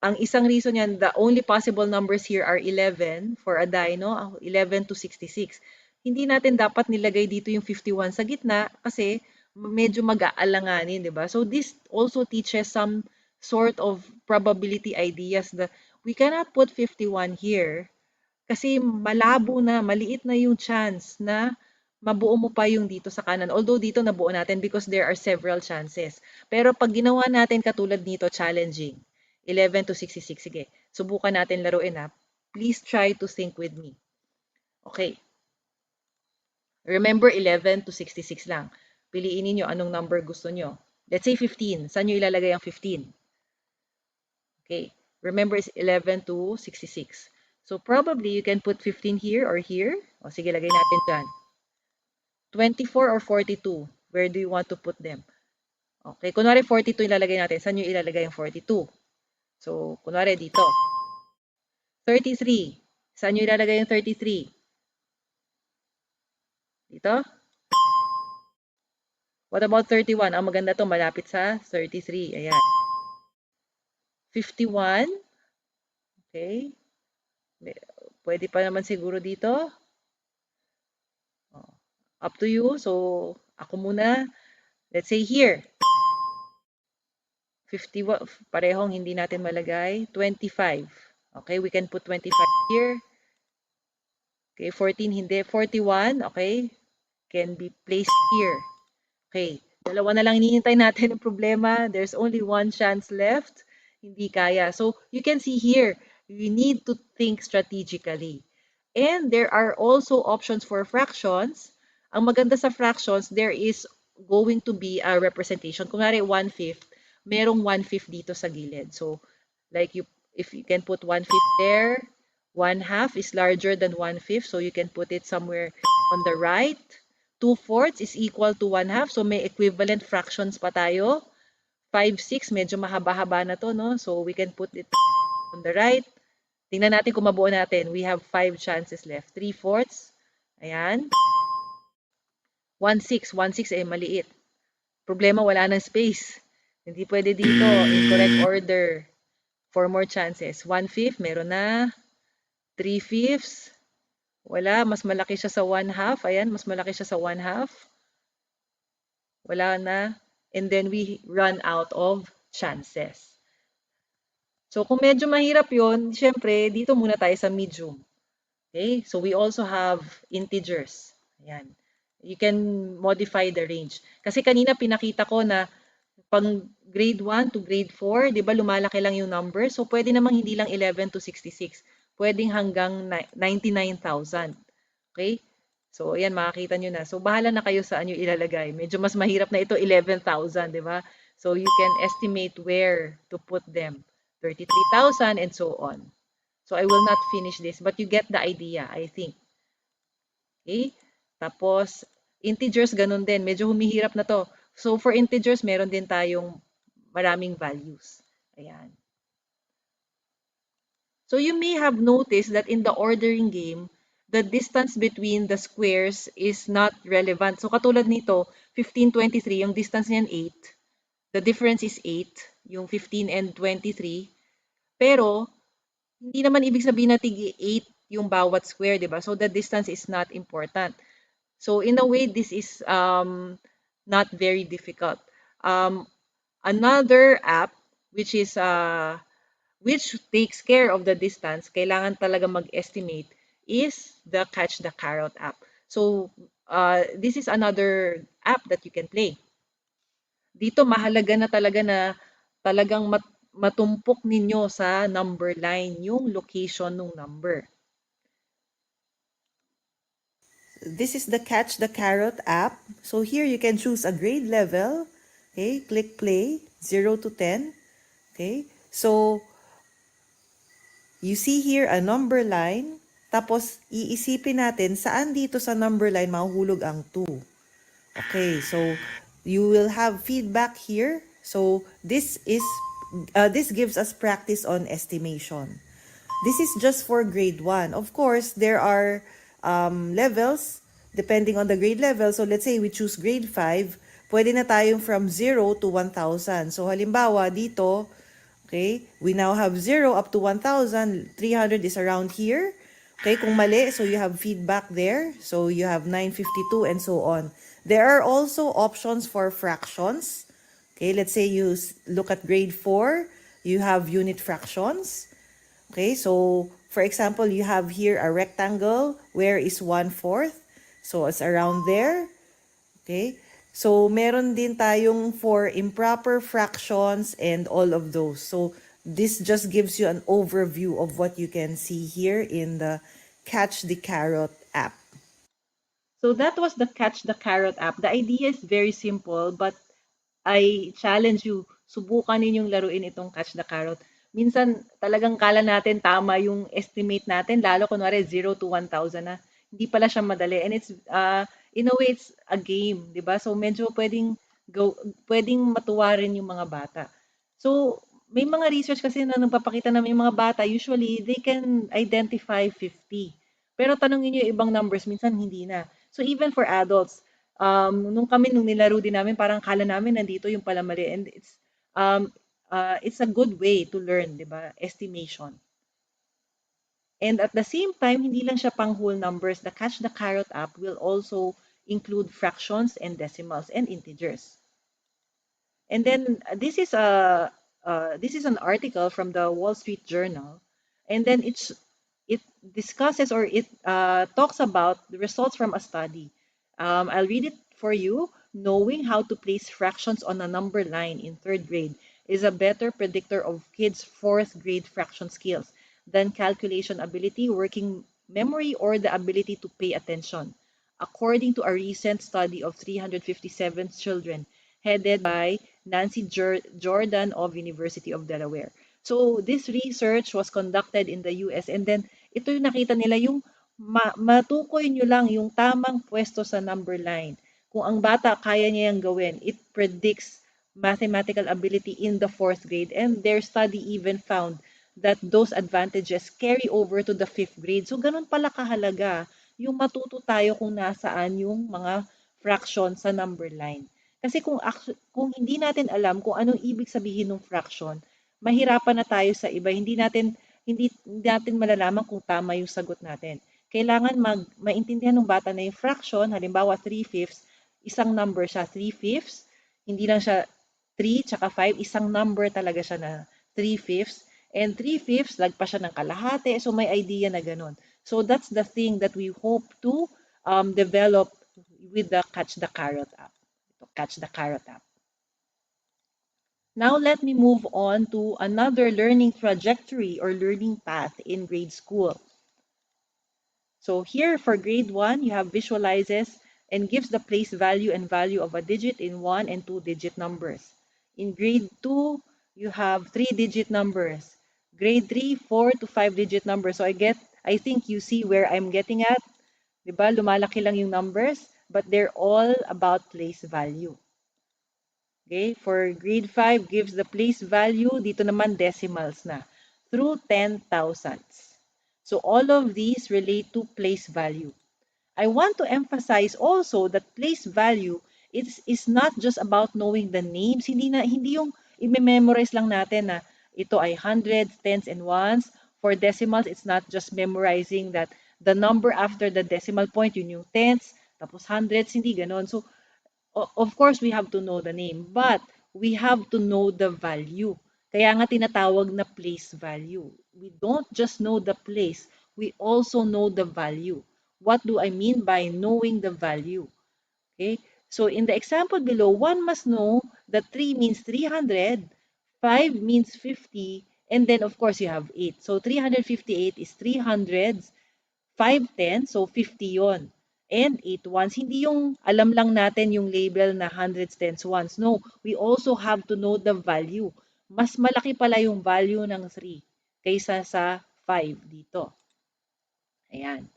Ang isang reason yan, the only possible numbers here are 11 for a die, no? 11 to 66. Hindi natin dapat nilagay dito yung 51 sa gitna kasi medyo mag-aalanganin, di ba? So this also teaches some sort of probability ideas that we cannot put 51 here kasi malabo na, maliit na yung chance na mabuo mo pa yung dito sa kanan. Although dito nabuo natin because there are several chances. Pero pag ginawa natin katulad nito, challenging, 11 to 66, sige, subukan natin laruin ha. Please try to think with me. Okay. Remember, 11 to 66 lang. Piliin niyo anong number gusto nyo. Let's say 15. Saan nyo ilalagay ang 15? Okay. Remember, it's 11 to 66. So probably you can put 15 here or here. O sige, lagay natin dyan. 24 or 42? Where do you want to put them? Okay, kunwari 42 ilalagay natin. Saan nyo ilalagay ang 42? So, kunwari dito. 33. Saan nyo ilalagay yung 33? Dito? What about 31? Ang maganda to, malapit sa 33. Ayan. 51. Okay. Pwede pa naman siguro dito. Up to you. So, ako muna. Let's say here. 51. Parehong hindi natin malagay. 25. Okay, we can put 25 here. Okay, 14 hindi. 41, okay, can be placed here. Okay, dalawa na lang hinihintay natin ang problema. There's only one chance left. Hindi kaya. So, you can see here, you need to think strategically. And there are also options for fractions. Ang maganda sa fractions, there is going to be a representation. Kunwari, 1/5, merong 1/5 dito sa gilid. So, like if you can put 1/5 there, 1/2 is larger than 1/5, so you can put it somewhere on the right. 2/4 is equal to 1/2, so may equivalent fractions pa tayo. 5/6, medyo mahaba-haba na to, no? So we can put it on the right. Tingnan natin kung mabuo natin. We have 5 chances left. 3/4, ayan. 1/6, 1/6 ay maliit. Problema, wala nang space. Hindi pwede dito. Incorrect order. 4 more chances. 1/5, meron na. 3/5, wala. Mas malaki siya sa 1/2. Ayan, mas malaki siya sa 1/2. Wala na. And then we run out of chances. So kung medyo mahirap yon, syempre, dito muna tayo sa medium. Okay? So we also have integers. Ayan. You can modify the range. Kasi kanina pinakita ko na pang grade 1 to grade 4, di ba lumalaki lang yung number? So pwede namang hindi lang 11 to 66. Pwedeng hanggang 99,000. Okay? So, ayan, makakita nyo na. So, bahala na kayo saan nyo ilalagay. Medyo mas mahirap na ito, 11,000, di ba? So, you can estimate where to put them. 33,000 and so on. So, I will not finish this, but you get the idea, I think. Okay? Tapos, integers, ganun din. Medyo humihirap na to. So, for integers, meron din tayong maraming values. Ayan. So you may have noticed that in the ordering game, the distance between the squares is not relevant. So katulad nito, 15, 23, yung distance niyan 8. The difference is 8, yung 15 and 23. Pero, hindi naman ibig sabihin na tigi 8 yung bawat square, di ba? So the distance is not important. So in a way, this is not very difficult. Another app, which is which takes care of the distance, kailangan talaga mag-estimate, is the Catch the Carrot app. So, this is another app that you can play. Dito, mahalaga na talagang matumpok ninyo sa number line yung location ng number. This is the Catch the Carrot app. So here you can choose a grade level. Okay, click play, 0 to 10. Okay, so you see here a number line, tapos iisipin natin saan dito sa number line mahuhulog ang 2. Okay, so you will have feedback here. So this gives us practice on estimation. This is just for grade 1. Of course, there are levels depending on the grade level. So let's say we choose grade 5, pwede na tayong from 0 to 1,000. So halimbawa dito, okay, we now have 0 up to 1,000. 300 is around here. Okay, kung mali, so you have feedback there. So you have 952 and so on. There are also options for fractions. Okay, let's say you look at grade 4, you have unit fractions. Okay, so for example, you have here a rectangle where is 1/4. So it's around there. Okay? So meron din tayong for improper fractions and all of those. So this just gives you an overview of what you can see here in the Catch the Carrot app. So that was the Catch the Carrot app. The idea is very simple, but I challenge you, subukan ninyong laruin itong Catch the Carrot. Minsan talagang kala natin tama yung estimate natin, lalo kunwari 0 to 1,000 na. Hindi pala siya madali. And it's, in a way, it's a game, di ba? So medyo pwedeng matuwa rin yung mga bata. So may mga research kasi na nagpapakita na may mga bata, usually they can identify 50. Pero tanongin niyo yung ibang numbers, minsan hindi na. So even for adults, nung nilaro din namin, parang kala namin nandito yung pala mali. And it's a good way to learn, di ba? Estimation. And at the same time, hindi lang siya pang whole numbers. The Catch the Carrot app will also include fractions and decimals and integers. And then this is an article from the Wall Street Journal, and then it discusses or it talks about the results from a study. I'll read it for you. Knowing how to place fractions on a number line in third grade is a better predictor of kids' fourth grade fraction skills than calculation ability, working memory, or the ability to pay attention, according to a recent study of 357 children headed by Nancy Jordan of University of Delaware. So this research was conducted in the US, and then ito yung nakita nila yung matukoy nyo lang yung tamang pwesto sa number line. Kung ang bata kaya niya yung gawin, it predicts mathematical ability in the fourth grade, and their study even found that those advantages carry over to the fifth grade. So ganun pala kahalaga yung matuto tayo kung nasaan yung mga fraction sa number line. Kasi kung hindi natin alam kung anong ibig sabihin ng fraction, mahirapan na tayo sa iba. Hindi natin malalaman kung tama yung sagot natin. Kailangan maintindihan ng bata na yung fraction, halimbawa 3/5, isang number siya, 3/5. Hindi lang siya 3 tsaka 5, isang number talaga siya na 3/5. And 3/5, lagpas siya ng kalahati. So may idea na ganun. So that's the thing that we hope to develop with the Catch the Carrot app. Catch the Carrot app. Now let me move on to another learning trajectory or learning path in grade school. So here for grade 1, you have visualizes and gives the place value and value of a digit in 1 and 2-digit numbers. In grade 2, you have 3-digit numbers. Grade 3, 4 to 5-digit numbers. So I think you see where I'm getting at. Diba? Lumalaki lang yung numbers, but they're all about place value. Okay, for grade 5, gives the place value, dito naman decimals na, through 10,000s. So all of these relate to place value. I want to emphasize also that place value is not just about knowing the names. Hindi yung i-memorize lang natin na ito ay hundreds, tens, and ones. For decimals, it's not just memorizing that the number after the decimal point, yun yung tens, tapos hundreds, hindi ganon. So of course, we have to know the name, but we have to know the value. Kaya nga tinatawag na place value. We don't just know the place, we also know the value. What do I mean by knowing the value? Okay, so in the example below, one must know that 3 means 300, 5 means 50, and then of course you have 8. So 358 is 300s, 510, so 50 yon. And 8 ones, hindi yung alam lang natin yung label na hundreds, tens, ones. No, we also have to know the value. Mas malaki pala yung value ng 3 kaysa sa 5 dito. Ayan.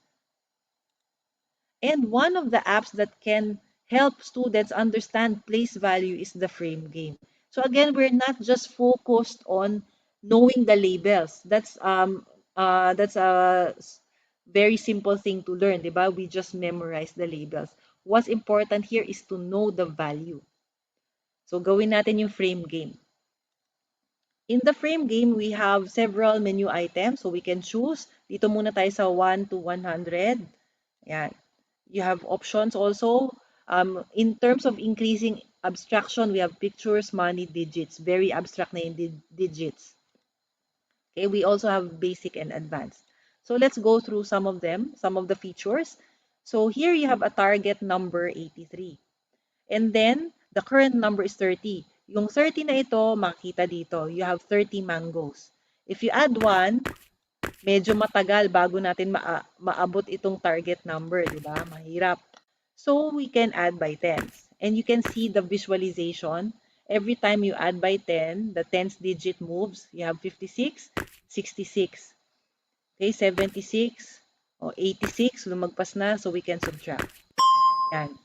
And one of the apps that can help students understand place value is the frame game. So again, we're not just focused on knowing the labels. That's a very simple thing to learn, diba? We just memorize the labels. What's important here is to know the value. So gawin natin yung frame game. In the frame game, we have several menu items. So we can choose. Dito muna tayo sa 1 to 100. Ayan. You have options also. In terms of increasing abstraction, we have pictures, money, digits. Very abstract na yung digits. Okay, we also have basic and advanced. So let's go through some of them, some of the features. So here you have a target number 83. And then, the current number is 30. Yung 30 na ito, makita dito. You have 30 mangoes. If you add 1, medyo matagal bago natin maabot itong target number, di ba? Mahirap. So, we can add by tens. And you can see the visualization. Every time you add by 10, the tens digit moves. You have 56, 66. Okay, 76, o 86, lumagpas na, so we can subtract. Yan.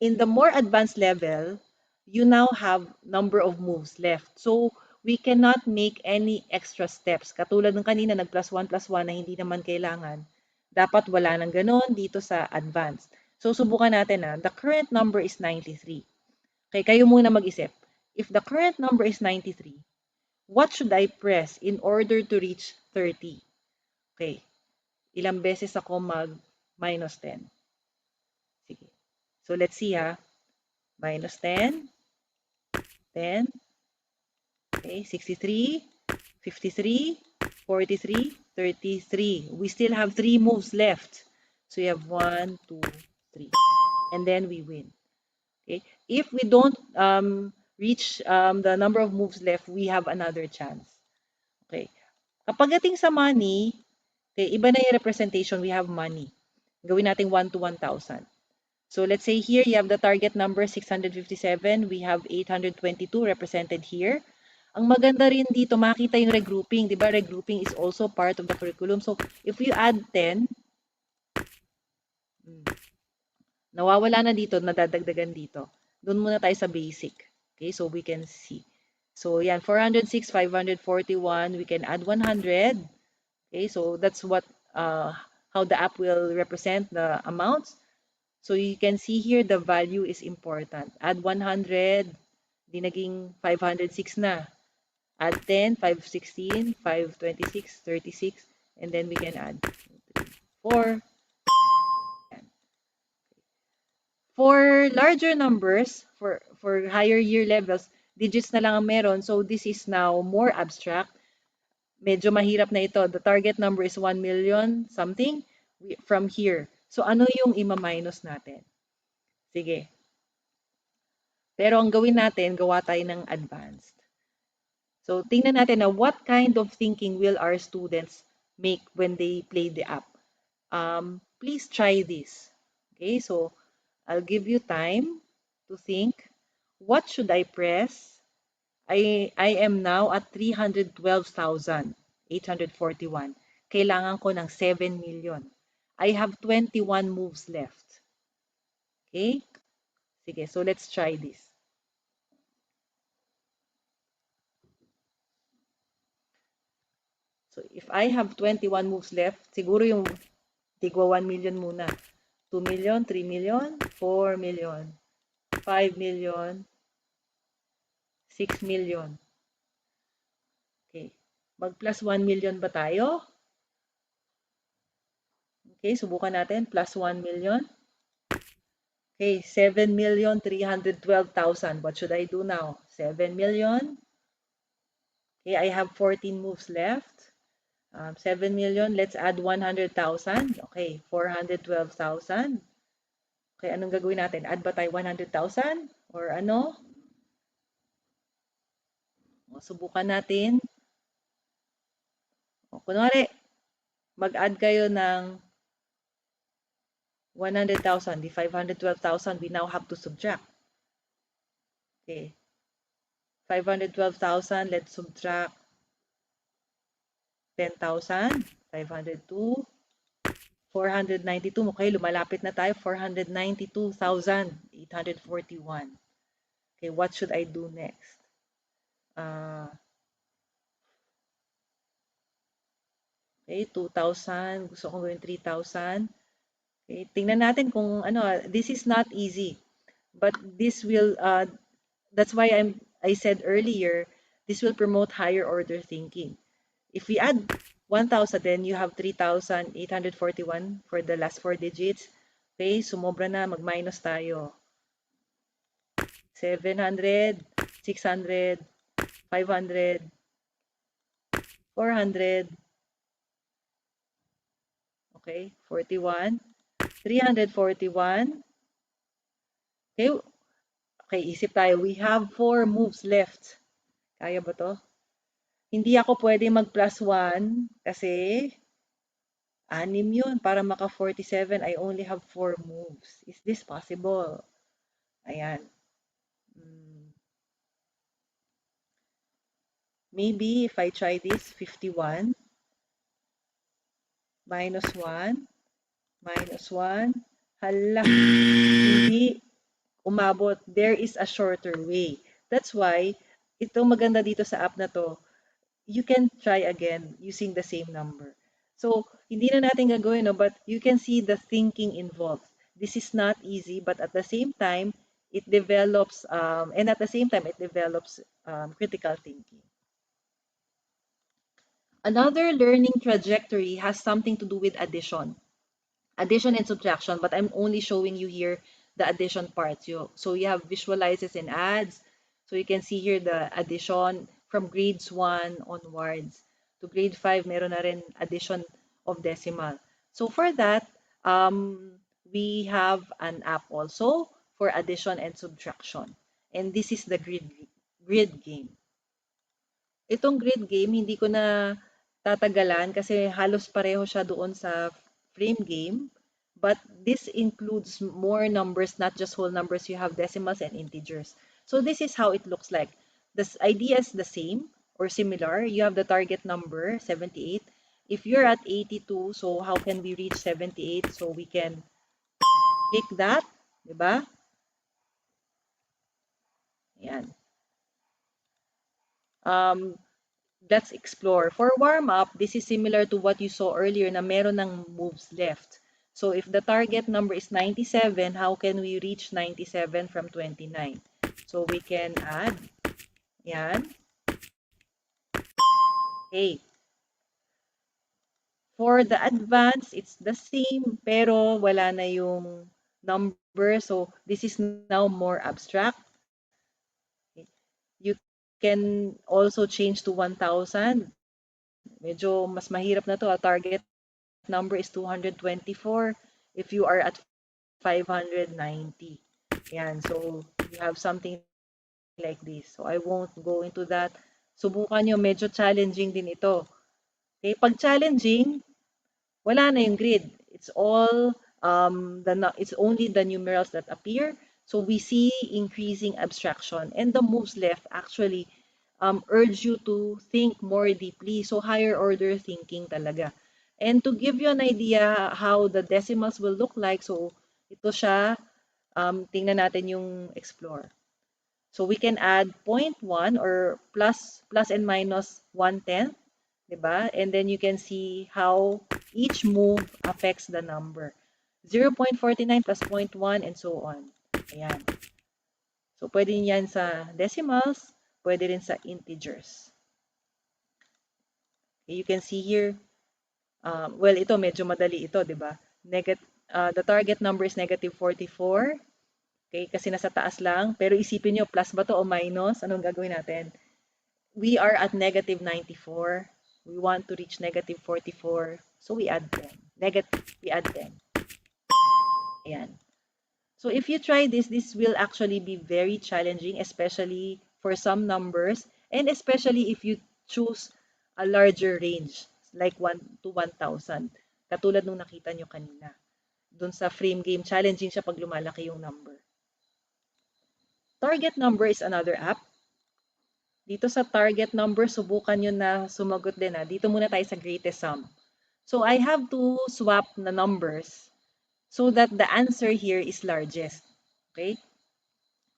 In the more advanced level, you now have number of moves left. So, we cannot make any extra steps. Katulad ng kanina, nag plus 1 na hindi naman kailangan. Dapat wala nang ganon dito sa advanced. So, subukan natin na. The current number is 93. Okay, kayo muna mag-isip. If the current number is 93, what should I press in order to reach 30? Okay, ilang beses ako mag-minus 10? Sige. So, let's see ha. Minus 10, 10, okay, 63, 53, 43, 33. We still have 3 moves left. So you have 1, 2, 3. And then we win. Okay. If we don't reach the number of moves left, we have another chance. Okay. Kapag dating sa money, okay, iba na yung representation. We have money. Gawin natin 1 to 1,000. So let's say here you have the target number 657. We have 822 represented here. Ang maganda rin dito, makita yung regrouping. Di ba? Regrouping is also part of the curriculum. So if you add 10, nawawala na dito, nadadagdagan dito. Doon muna tayo sa basic. Okay, so we can see. So yan, 406, 541, we can add 100. Okay, so that's what how the app will represent the amounts. So you can see here the value is important. Add 100, di naging 506 na. Add 10, 516, 526, 36, and then we can add 4. For larger numbers, for higher year levels, digits na lang ang meron. So this is now more abstract. Medyo mahirap na ito. The target number is 1 million something from here. So ano yung ima-minus natin? Sige. Pero ang gawin natin, gawa tayo ng advanced. So tingnan natin na what kind of thinking will our students make when they play the app. Please try this. Okay, so I'll give you time to think. What should I press? I am now at 312,841. Kailangan ko ng 7 million. I have 21 moves left. Okay? Sige, so let's try this. So if I have 21 moves left, siguro yung tigwa 1 million muna. 2 million, 3 million, 4 million, 5 million, 6 million. Okay. Mag plus 1 million ba tayo? Okay, subukan natin. Plus 1 million. Okay, 7,312,000. What should I do now? 7 million. Okay, I have 14 moves left. 7 million. Let's add 100,000. Okay, 412,000. Okay, anong gagawin natin? Add ba tayo 100,000? Or ano? Subukan natin. Kunwari, mag-add kayo ng 100,000, di 512,000, we now have to subtract. Okay. 512,000, let's subtract 10,000, 502, 492. Okay, lumalapit na tayo, 492,841. Okay, what should I do next? Okay, 2,000, gusto kong gawin 3,000. Okay, tingnan natin kung ano, this is not easy. But this will, that's why I said earlier, this will promote higher order thinking. If we add 1,000, then you have 3,841 for the last 4 digits. Okay, sumobra na, mag-minus tayo. 700, 600, 500, 400. Okay, 41. 341. Okay, okay, isip tayo. We have 4 moves left. Kaya ba to? Hindi ako pwede mag-plus 1 kasi 6 yun. Para maka-47, I only have 4 moves. Is this possible? Ayan. Maybe if I try this, 51 minus 1 minus 1. Hala, hindi umabot. There is a shorter way. That's why, ito maganda dito sa app na to, you can try again using the same number. So, hindi na natin gagawin, no? But you can see the thinking involved. This is not easy, but at the same time, it develops, critical thinking. Another learning trajectory has something to do with addition and subtraction, but I'm only showing you here the addition part. So you have visualizes and adds. So you can see here the addition from grades 1 onwards to grade 5, meron na rin addition of decimal. So for that, we have an app also for addition and subtraction. And this is the grid game. Itong grid game, hindi ko na tatagalan kasi halos pareho siya doon sa frame game. But this includes more numbers, not just whole numbers. You have decimals and integers. So this is how it looks like. The idea is the same or similar. You have the target number, 78. If you're at 82, so how can we reach 78? So we can click that, di ba? Ayan. Let's explore. For warm-up, this is similar to what you saw earlier na meron ng moves left. So if the target number is 97, how can we reach 97 from 29? So we can add, yan. Okay. For the advanced, it's the same, pero wala na yung number. So this is now more abstract. You can also change to 1,000. Medyo mas mahirap na to. A target number is 224 if you are at 590. Yan, so you have something like this. So I won't go into that. Subukan nyo, medyo challenging din ito. Okay, pag challenging, wala na yung grid. It's all, it's only the numerals that appear. So we see increasing abstraction. And the moves left actually urge you to think more deeply. So higher order thinking talaga. And to give you an idea how the decimals will look like, so ito siya, tingnan natin yung explore. So we can add 0.1 or plus and minus 1/10, diba? And then you can see how each move affects the number. 0.49 plus 0.1 and so on. Ayan. So pwede yan sa decimals, pwede rin sa integers. You can see here, well, ito medyo madali ito, di ba? The target number is -44. Okay, kasi nasa taas lang. Pero isipin nyo, plus ba to o minus? Anong gagawin natin? We are at -94. We want to reach -44. So we add 10. We add 10. Ayan. So if you try this, this will actually be very challenging, especially for some numbers, and especially if you choose a larger range, like 1 to 1,000. Katulad nung nakita nyo kanina. Doon sa frame game, challenging siya pag lumalaki yung number. Target number is another app. Dito sa target number, subukan nyo na sumagot din. Dito muna tayo sa greatest sum. So I have to swap na numbers so that the answer here is largest. Okay?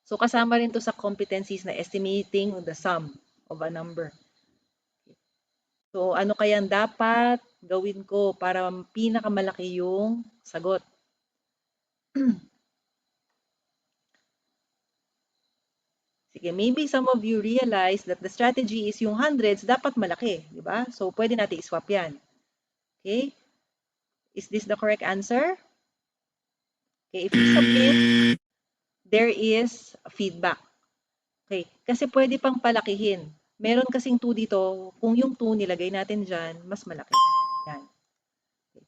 So kasama rin to sa competencies na estimating the sum of a number. So ano kayang dapat gawin ko para pinakamalaki yung sagot? Sige, maybe some of you realize that the strategy is yung hundreds dapat malaki, di ba? So pwede natin i-swap yan. Okay? Is this the correct answer? Okay, if you submit, there is feedback. Okay, kasi pwede pang palakihin. Meron kasing 2 dito, kung yung 2 nilagay natin dyan, mas malaki. Yan. Okay.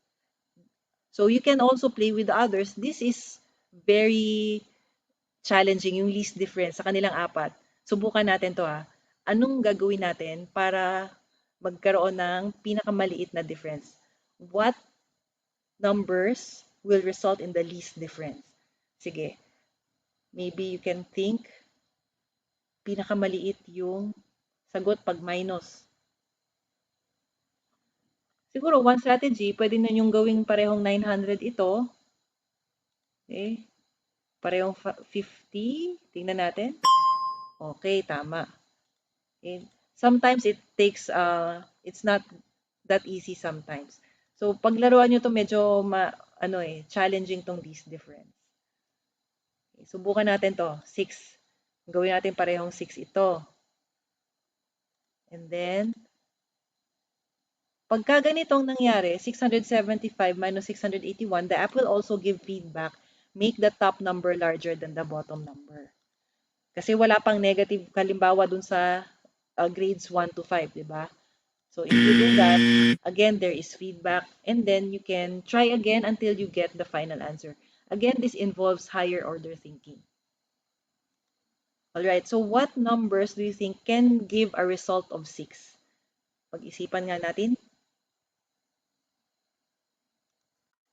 So you can also play with others. This is very challenging, yung least difference sa kanilang apat. Subukan natin to ha. Anong gagawin natin para magkaroon ng pinakamaliit na difference? What numbers will result in the least difference? Sige. Maybe you can think pinakamaliit yung sagot pag minus. Siguro, one strategy, pwede na yung gawing parehong 900 ito. Okay. Parehong 50. Tingnan natin. Okay, tama. Okay. Sometimes it takes, it's not that easy sometimes. So, paglaruan nyo to medyo challenging tong least difference. Okay, subukan natin to. 6. Gawin natin parehong 6 ito. And then, pagka ganitong nangyari, 675 minus 681, the app will also give feedback. Make the top number larger than the bottom number. Kasi wala pang negative kalimbawa dun sa grades 1 to 5, di ba? So if you do that, again, there is feedback. And then you can try again until you get the final answer. Again, this involves higher order thinking. Alright, so what numbers do you think can give a result of 6? Pag-isipan nga natin.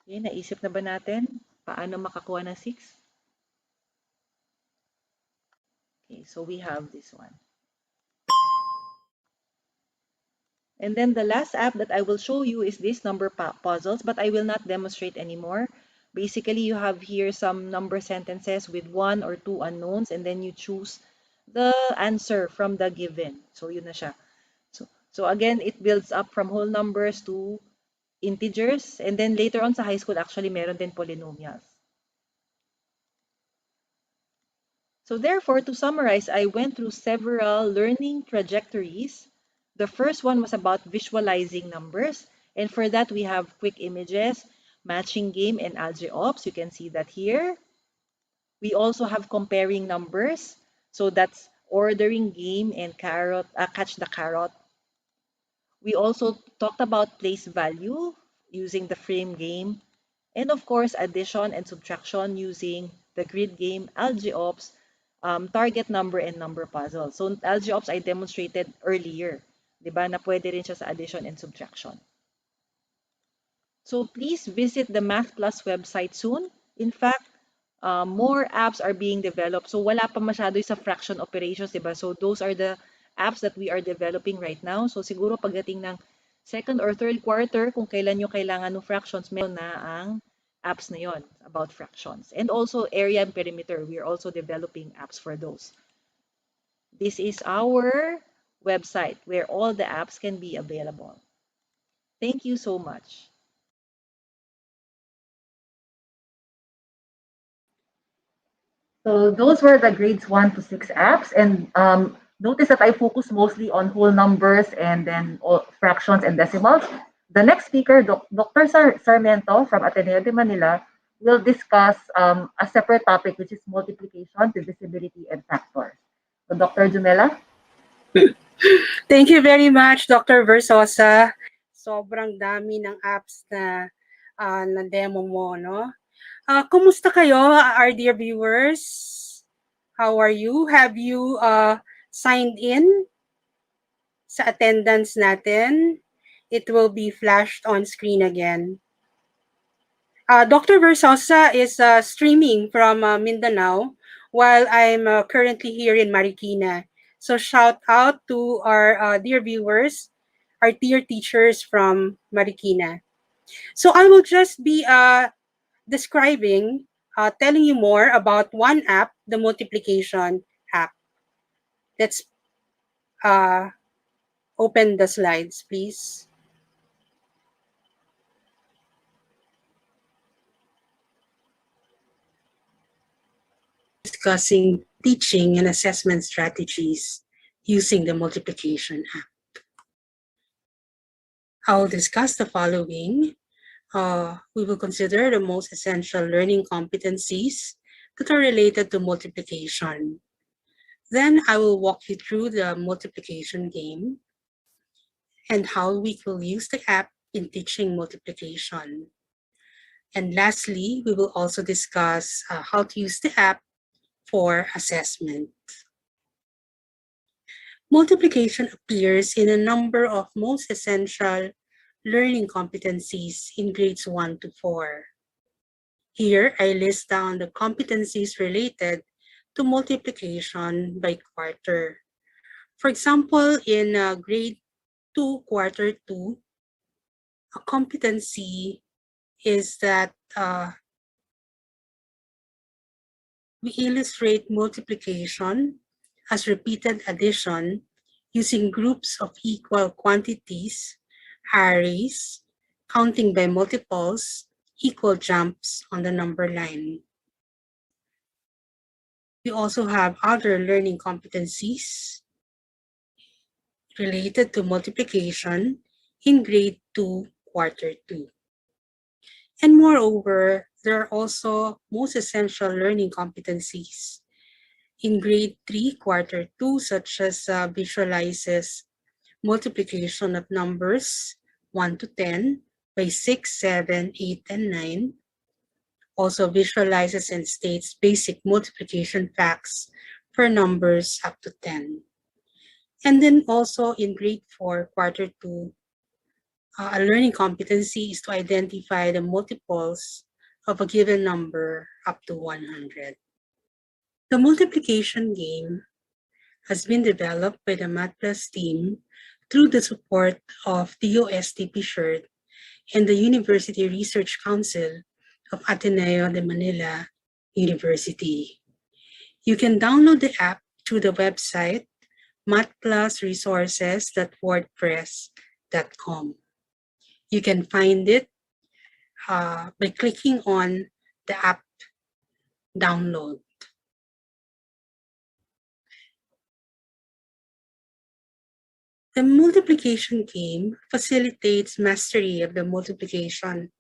Okay, naisip na ba natin paano makakuha ng 6? Okay, so we have this one. And then the last app that I will show you is this number puzzles, but I will not demonstrate anymore. Basically, you have here some number sentences with 1 or 2 unknowns, and then you choose the answer from the given. So yun na siya. So again, it builds up from whole numbers to integers, and then later on sa high school, actually meron din polynomials. So therefore, to summarize, I went through several learning trajectories. The first one was about visualizing numbers. And for that, we have quick images, matching game, and algebra. You can see that here. We also have comparing numbers. So that's ordering game and catch the carrot. We also talked about place value using the frame game. And of course, addition and subtraction using the grid game, algebra, target number, and number puzzle. So algebra I demonstrated earlier. Diba? Na pwede rin siya sa addition and subtraction. So please visit the Mathplus website soon. In fact, more apps are being developed. So wala pa masyado sa fraction operations, diba? So those are the apps that we are developing right now. So siguro pagdating ng second or third quarter, kung kailan nyo kailangan ng fractions, meron na ang apps na yon about fractions. And also area and perimeter. We are also developing apps for those. This is our website where all the apps can be available. Thank you so much. So those were the grades 1 to 6 apps, and notice that I focus mostly on whole numbers and then fractions and decimals. The next speaker, Dr. Sarmiento from Ateneo de Manila, will discuss a separate topic, which is multiplication, divisibility, and factors. So Dr. Jumela? Thank you very much, Dr. Versosa. Sobrang dami ng apps na na-demo mo, no? Kumusta kayo, our dear viewers? How are you? Have you signed in sa attendance natin? It will be flashed on screen again. Dr. Versosa is streaming from Mindanao while I'm currently here in Marikina. So shout out to our dear viewers, our dear teachers from Marikina. So I will just be describing, telling you more about one app, the multiplication app. Let's open the slides, please. Discussing teaching and assessment strategies using the multiplication app. I'll discuss the following. We will consider the most essential learning competencies that are related to multiplication. Then I will walk you through the multiplication game and how we will use the app in teaching multiplication. And lastly, we will also discuss how to use the app for assessment. Multiplication appears in a number of most essential learning competencies in grades 1 to 4. Here, I list down the competencies related to multiplication by quarter. For example, in grade 2, quarter 2, a competency is that we illustrate multiplication as repeated addition using groups of equal quantities, arrays, counting by multiples, equal jumps on the number line. We also have other learning competencies related to multiplication in grade 2, quarter 2. And moreover, there are also most essential learning competencies in grade 3, quarter 2, such as visualizes multiplication of numbers 1 to 10 by 6, 7, 8, and 9. Also visualizes and states basic multiplication facts for numbers up to 10. And then also in grade 4, quarter 2, a learning competency is to identify the multiples of a given number up to 100. The multiplication game has been developed by the Mathplus team through the support of DOST Shirt and the University Research Council of Ateneo de Manila University. You can download the app through the website mathplusresources.wordpress.com. You can find it by clicking on the app download. The multiplication game facilitates mastery of the multiplication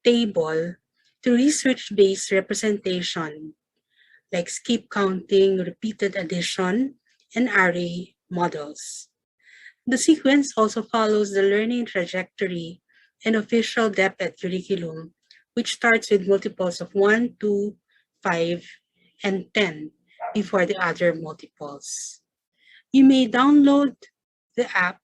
table through research-based representation, like skip counting, repeated addition, and array models. The sequence also follows the learning trajectory and official DepEd curriculum, which starts with multiples of 1, 2, 5, and 10 before the other multiples. You may download the app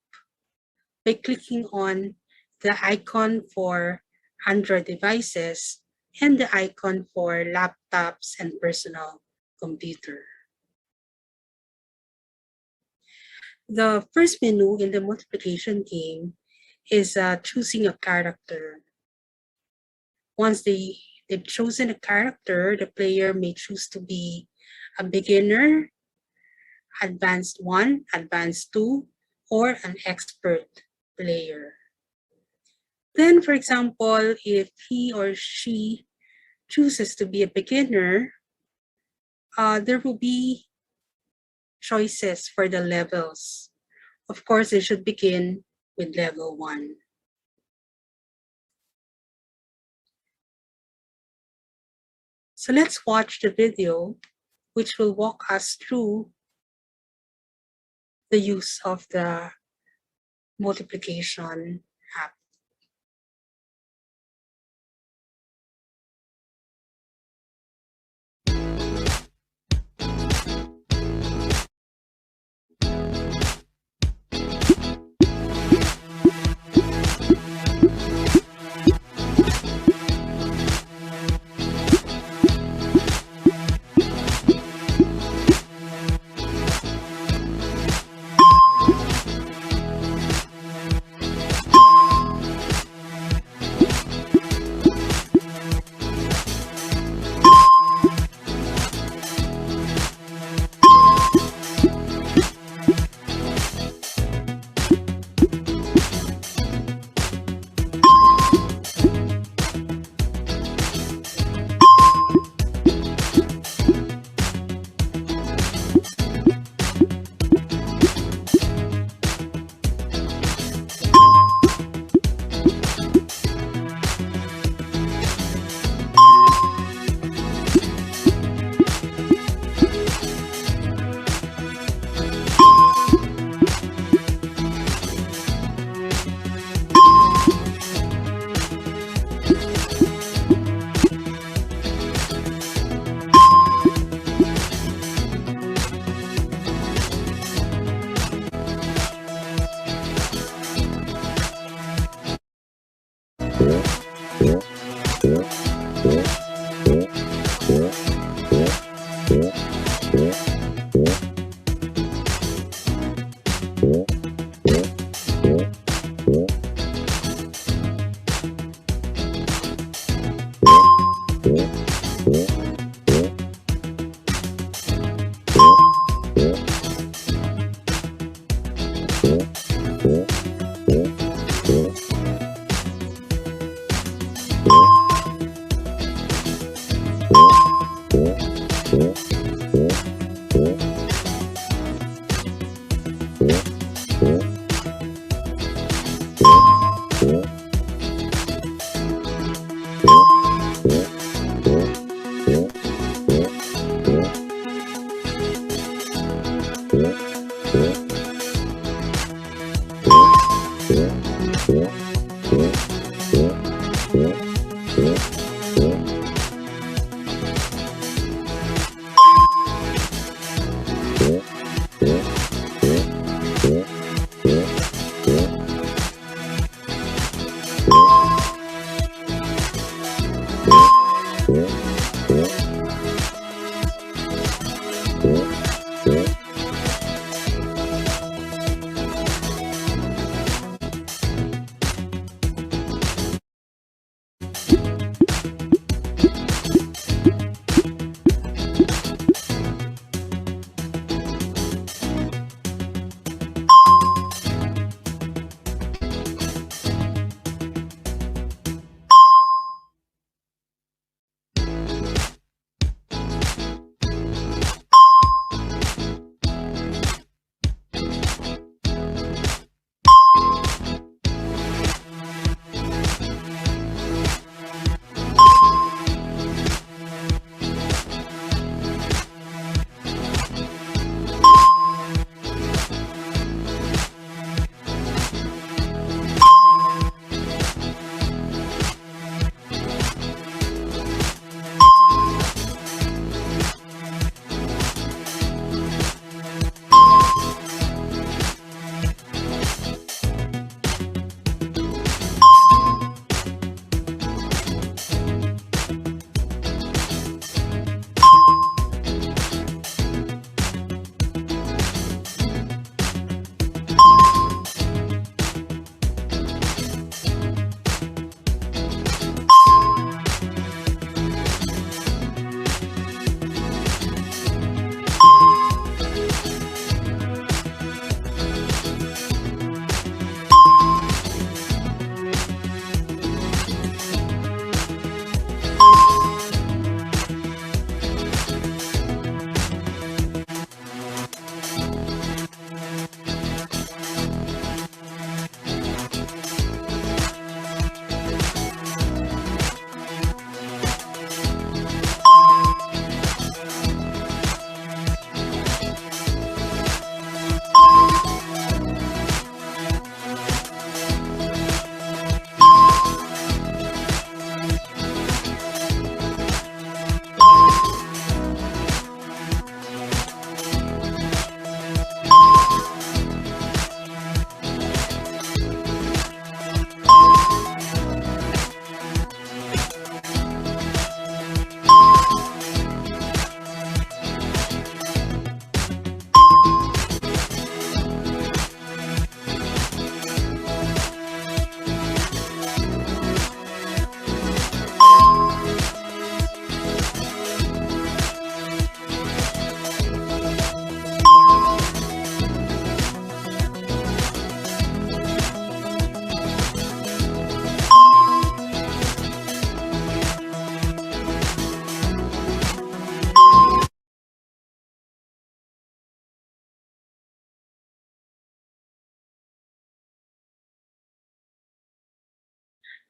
by clicking on the icon for Android devices and the icon for laptops and personal computer. The first menu in the multiplication game is choosing a character. Once they've chosen a character, the player may choose to be a beginner, advanced 1, advanced 2, or an expert player. Then, for example, if he or she chooses to be a beginner, there will be choices for the levels. Of course, they should begin with level 1. So let's watch the video, which will walk us through the use of the multiplication app.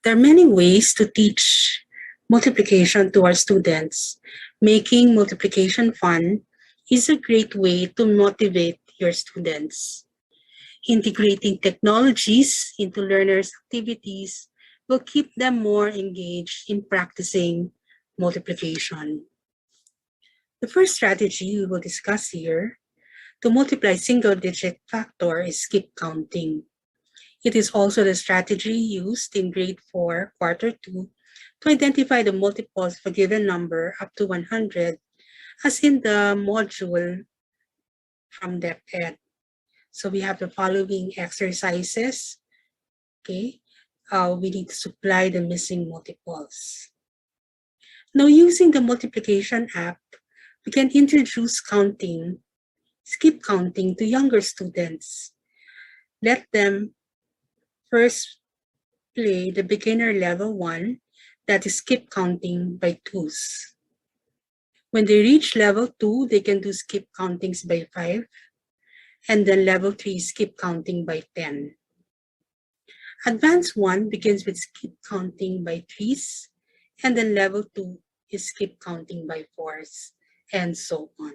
There are many ways to teach multiplication to our students. Making multiplication fun is a great way to motivate your students. Integrating technologies into learners' activities will keep them more engaged in practicing multiplication. The first strategy we will discuss here to multiply single-digit factor is skip counting. It is also the strategy used in grade 4, quarter 2, to identify the multiples of a given number up to 100, as in the module from DepEd. So we have the following exercises. Okay, we need to supply the missing multiples. Now, using the multiplication app, we can introduce counting, skip counting to younger students. Let them first play the beginner level 1, that is skip counting by twos. When they reach level 2, they can do skip countings by 5, and then level 3, skip counting by 10. Advanced 1 begins with skip counting by 3s, and then level 2 is skip counting by 4s, and so on.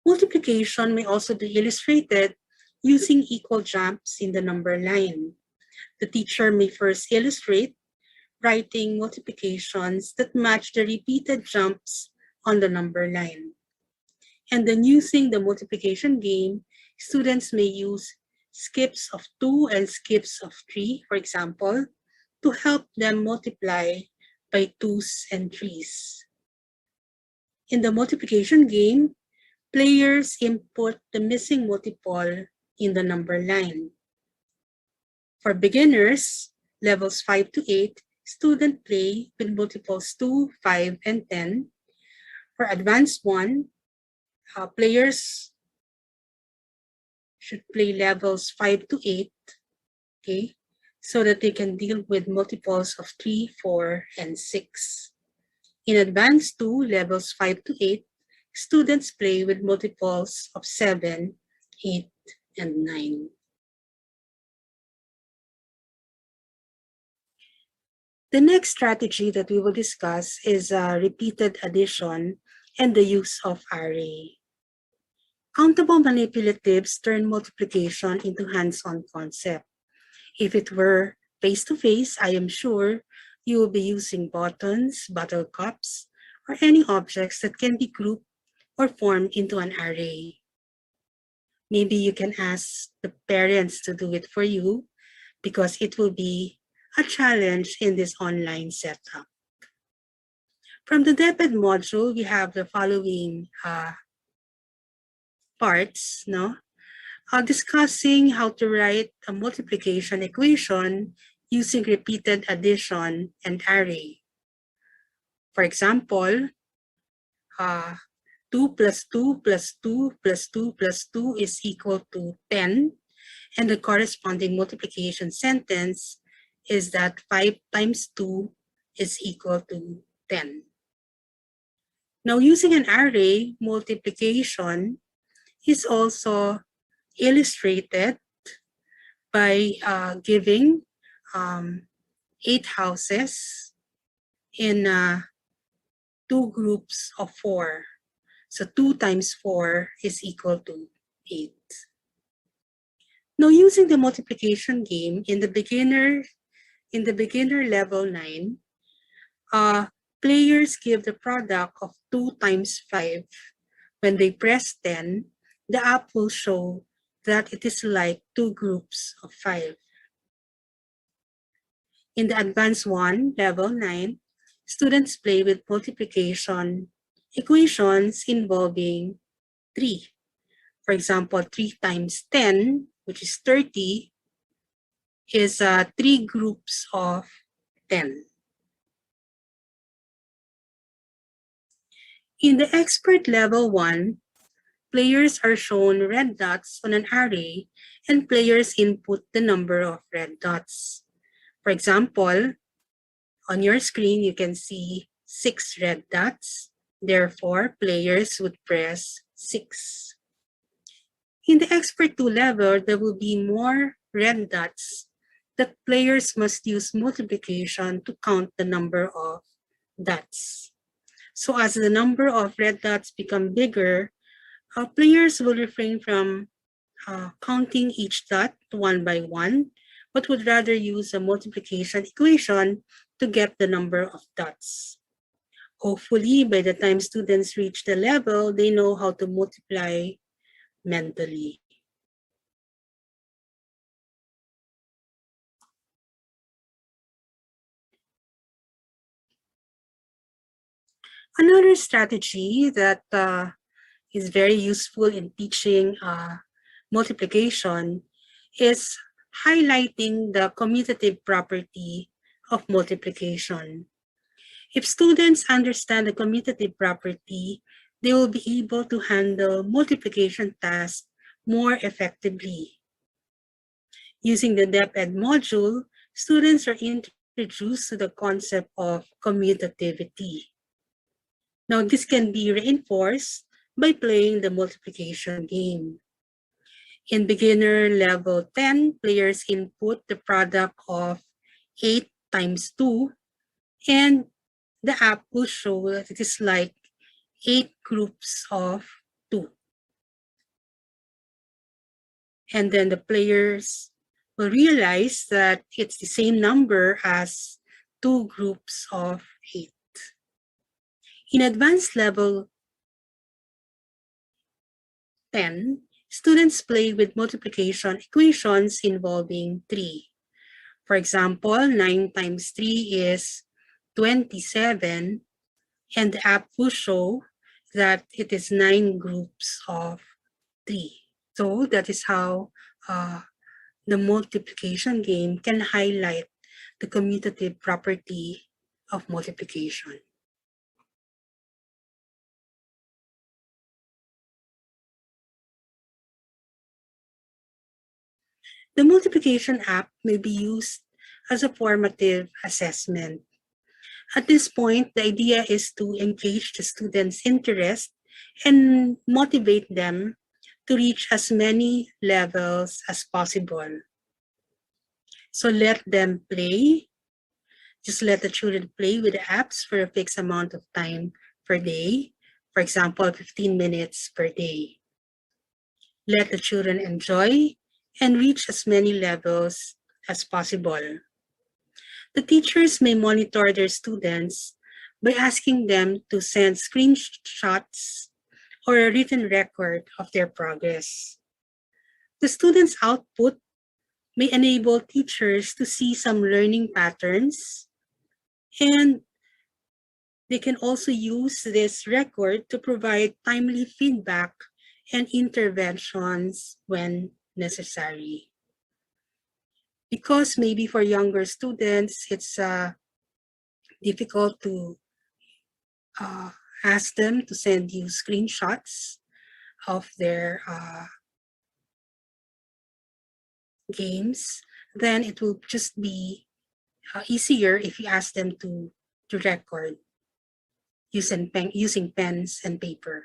Multiplication may also be illustrated using equal jumps in the number line. The teacher may first illustrate writing multiplications that match the repeated jumps on the number line. And then using the multiplication game, students may use skips of 2 and skips of 3, for example, to help them multiply by 2s and 3s. In the multiplication game, players input the missing multiple in the number line. For beginners, levels 5 to 8, students play with multiples 2, 5, and 10. For advanced 1, players should play levels 5 to 8, okay, so that they can deal with multiples of 3, 4, and 6. In advanced 2, levels 5 to 8, students play with multiples of 7, 8, and 9. The next strategy that we will discuss is repeated addition and the use of array. Countable manipulatives turn multiplication into hands-on concept. If it were face-to-face, I am sure you will be using buttons, bottle cups, or any objects that can be grouped or formed into an array. Maybe you can ask the parents to do it for you because it will be a challenge in this online setup. From the DepEd module, we have the following parts, no? Discussing how to write a multiplication equation using repeated addition and array. For example, 2 plus 2 plus 2 plus 2 plus 2 is equal to 10, and the corresponding multiplication sentence is that 5 times 2 is equal to 10. Now, using an array, multiplication is also illustrated by giving 8 houses in 2 groups of 4. So 2 times 4 is equal to 8. Now, using the multiplication game in the beginner level 9, players give the product of 2 times 5. When they press 10, the app will show that it is like 2 groups of 5. In the advanced 1, level 9, students play with multiplication equations involving 3. For example, 3 times 10, which is 30, is 3 groups of 10. In the expert level 1, players are shown red dots on an array, and players input the number of red dots. For example, on your screen, you can see 6 red dots. Therefore, players would press 6. In the expert 2 level, there will be more red dots that players must use multiplication to count the number of dots. So as the number of red dots become bigger, players will refrain from counting each dot one by one, but would rather use a multiplication equation to get the number of dots. Hopefully, by the time students reach the level, they know how to multiply mentally. Another strategy that is very useful in teaching multiplication is highlighting the commutative property of multiplication. If students understand the commutative property, they will be able to handle multiplication tasks more effectively. Using the DepEd module, students are introduced to the concept of commutativity. Now, this can be reinforced by playing the multiplication game. In beginner level 10, players input the product of 8 times 2, and the app will show that it is like 8 groups of 2. And then the players will realize that it's the same number as 2 groups of 8. In advanced level 10, students play with multiplication equations involving 3. For example, 9 times 3 is 27, and the app will show that it is 9 groups of 3. So that is how the multiplication game can highlight the commutative property of multiplication. The multiplication app may be used as a formative assessment. At this point, the idea is to engage the students' interest and motivate them to reach as many levels as possible. So let them play. Just let the children play with the apps for a fixed amount of time per day. For example, 15 minutes per day. Let the children enjoy and reach as many levels as possible. The teachers may monitor their students by asking them to send screenshots or a written record of their progress. The students' output may enable teachers to see some learning patterns, and they can also use this record to provide timely feedback and interventions when necessary. Because maybe for younger students, it's difficult to ask them to send you screenshots of their games, then it will just be easier if you ask them to record using pens and paper.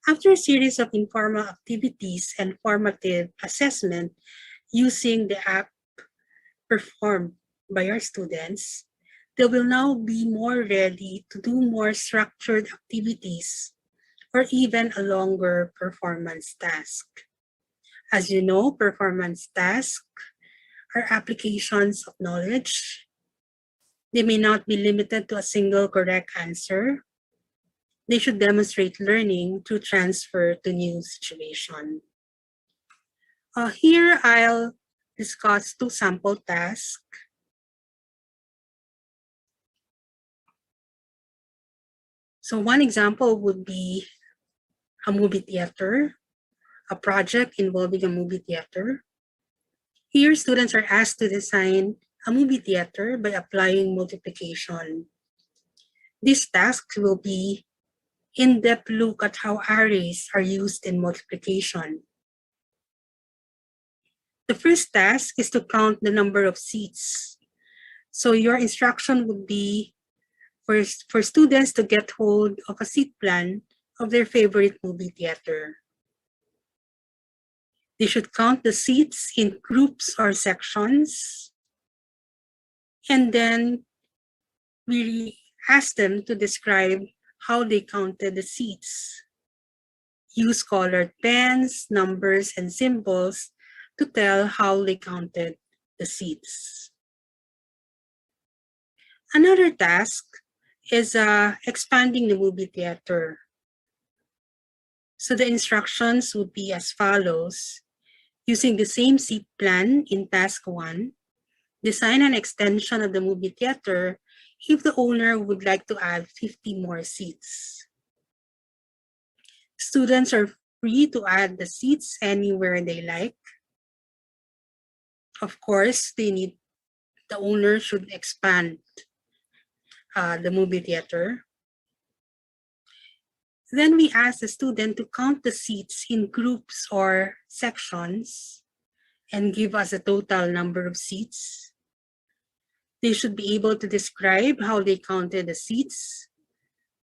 After a series of informal activities and formative assessment using the app performed by our students, they will now be more ready to do more structured activities or even a longer performance task. As you know, performance tasks are applications of knowledge. They may not be limited to a single correct answer. They should demonstrate learning through transfer to new situation. Here, I'll discuss 2 sample tasks. So one example would be a movie theater, a project involving a movie theater. Here, students are asked to design a movie theater by applying multiplication. This task will be in-depth look at how arrays are used in multiplication. The first task is to count the number of seats. So your instruction would be for students to get hold of a seat plan of their favorite movie theater. They should count the seats in groups or sections. And then we ask them to describe how they counted the seats. Use colored pens, numbers, and symbols to tell how they counted the seats. Another task is expanding the movie theater. So the instructions would be as follows. Using the same seat plan in task 1, design an extension of the movie theater if the owner would like to add 50 more seats. Students are free to add the seats anywhere they like. Of course, the owner should expand the movie theater. Then we ask the student to count the seats in groups or sections and give us a total number of seats. They should be able to describe how they counted the seats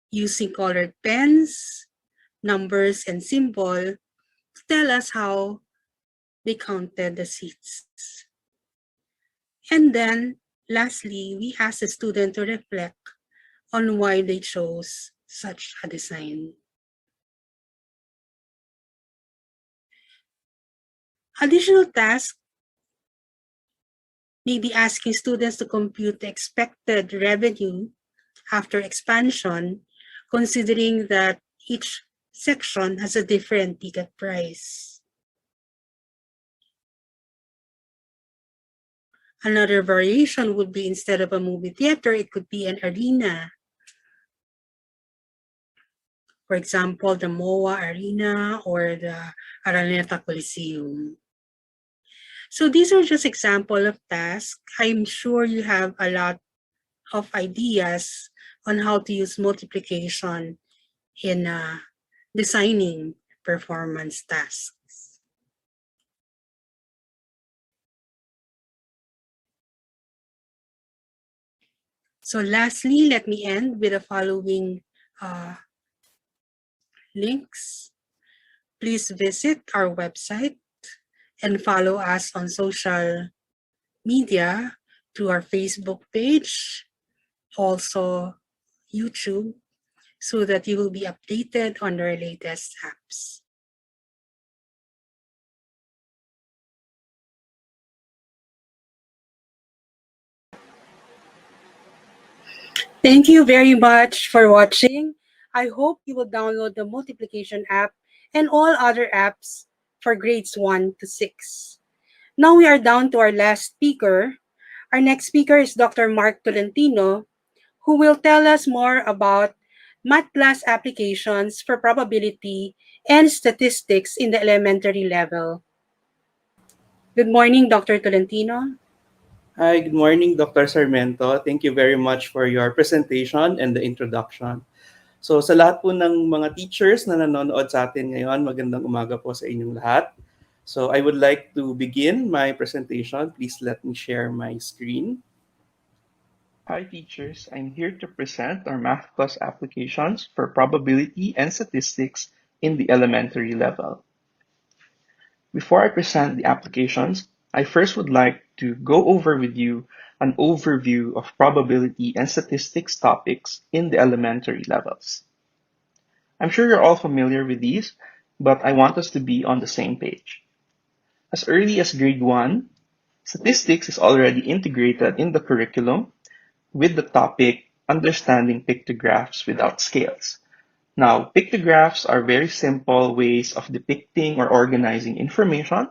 using colored pens, numbers, and symbol to tell us how they counted the seats. And then, lastly, we ask the student to reflect on why they chose such a design. Additional tasks may be asking students to compute the expected revenue after expansion, considering that each section has a different ticket price. Another variation would be instead of a movie theater, it could be an arena. For example, the MOA Arena or the Araneta Coliseum. So these are just examples of tasks. I'm sure you have a lot of ideas on how to use multiplication in designing performance tasks. So lastly, let me end with the following links. Please visit our website and follow us on social media through our Facebook page, also YouTube, so that you will be updated on our latest apps. Thank you very much for watching. I hope you will download the multiplication app and all other apps for grades 1 to 6. Now we are down to our last speaker. Our next speaker is Dr. Mark Tolentino, who will tell us more about Mathplus applications for probability and statistics in the elementary level. Good morning, Dr. Tolentino. Hi, good morning, Dr. Sarmento. Thank you very much for your presentation and the introduction. So sa lahat po ng mga teachers na nanonood sa atin ngayon, magandang umaga po sa inyong lahat. So I would like to begin my presentation. Please let me share my screen. Hi teachers, I'm here to present our Mathplus applications for probability and statistics in the elementary level. Before I present the applications, I first would like to go over with you an overview of probability and statistics topics in the elementary levels. I'm sure you're all familiar with these, but I want us to be on the same page. As early as grade 1, statistics is already integrated in the curriculum with the topic Understanding Pictographs Without Scales. Now, pictographs are very simple ways of depicting or organizing information,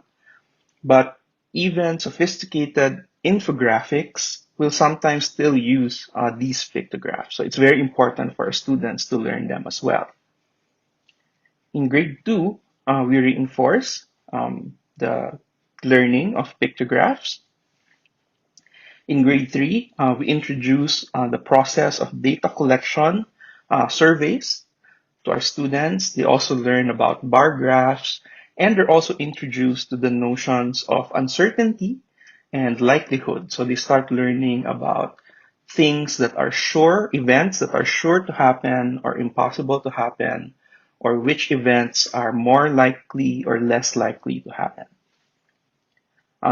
but even sophisticated infographics will sometimes still use these pictographs. So it's very important for our students to learn them as well. In grade 2, we reinforce the learning of pictographs. In grade 3, we introduce the process of data collection surveys to our students. They also learn about bar graphs, and they're also introduced to the notions of uncertainty and likelihood. So they start learning about things that are sure, events that are sure to happen or impossible to happen, or which events are more likely or less likely to happen.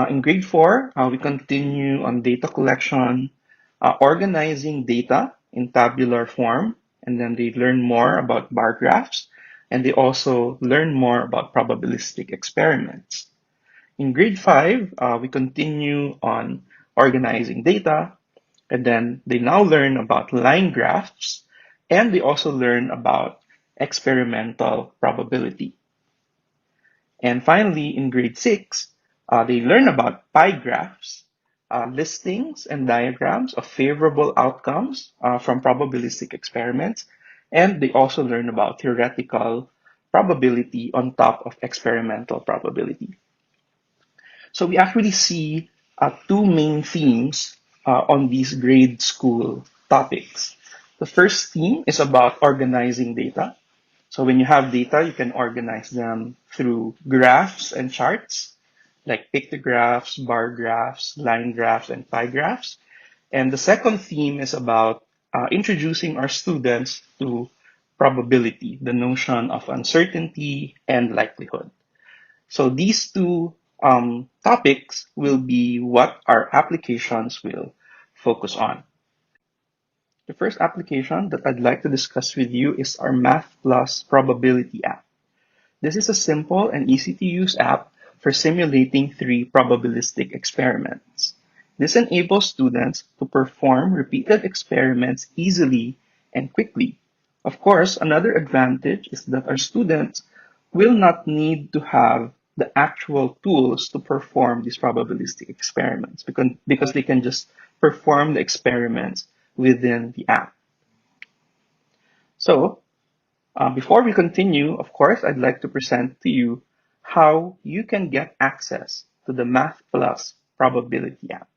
In grade 4, we continue on data collection, organizing data in tabular form, and then they learn more about bar graphs, and they also learn more about probabilistic experiments. In grade 5, we continue on organizing data, And then they now learn about line graphs, and they also learn about experimental probability. And finally, in grade 6, they learn about pie graphs, listings and diagrams of favorable outcomes from probabilistic experiments, and they also learn about theoretical probability on top of experimental probability. So we actually see two main themes on these grade school topics. The first theme is about organizing data. So when you have data, you can organize them through graphs and charts, like pictographs, bar graphs, line graphs, and pie graphs. And the second theme is about introducing our students to probability, the notion of uncertainty and likelihood. So these two topics will be what our applications will focus on. The first application that I'd like to discuss with you is our Mathplus Probability app. This is a simple and easy to use app for simulating 3 probabilistic experiments. This enables students to perform repeated experiments easily and quickly. Of course, another advantage is that our students will not need to have the actual tools to perform these probabilistic experiments because they can just perform the experiments within the app. So, before we continue, of course, I'd like to present to you how you can get access to the Mathplus Probability app.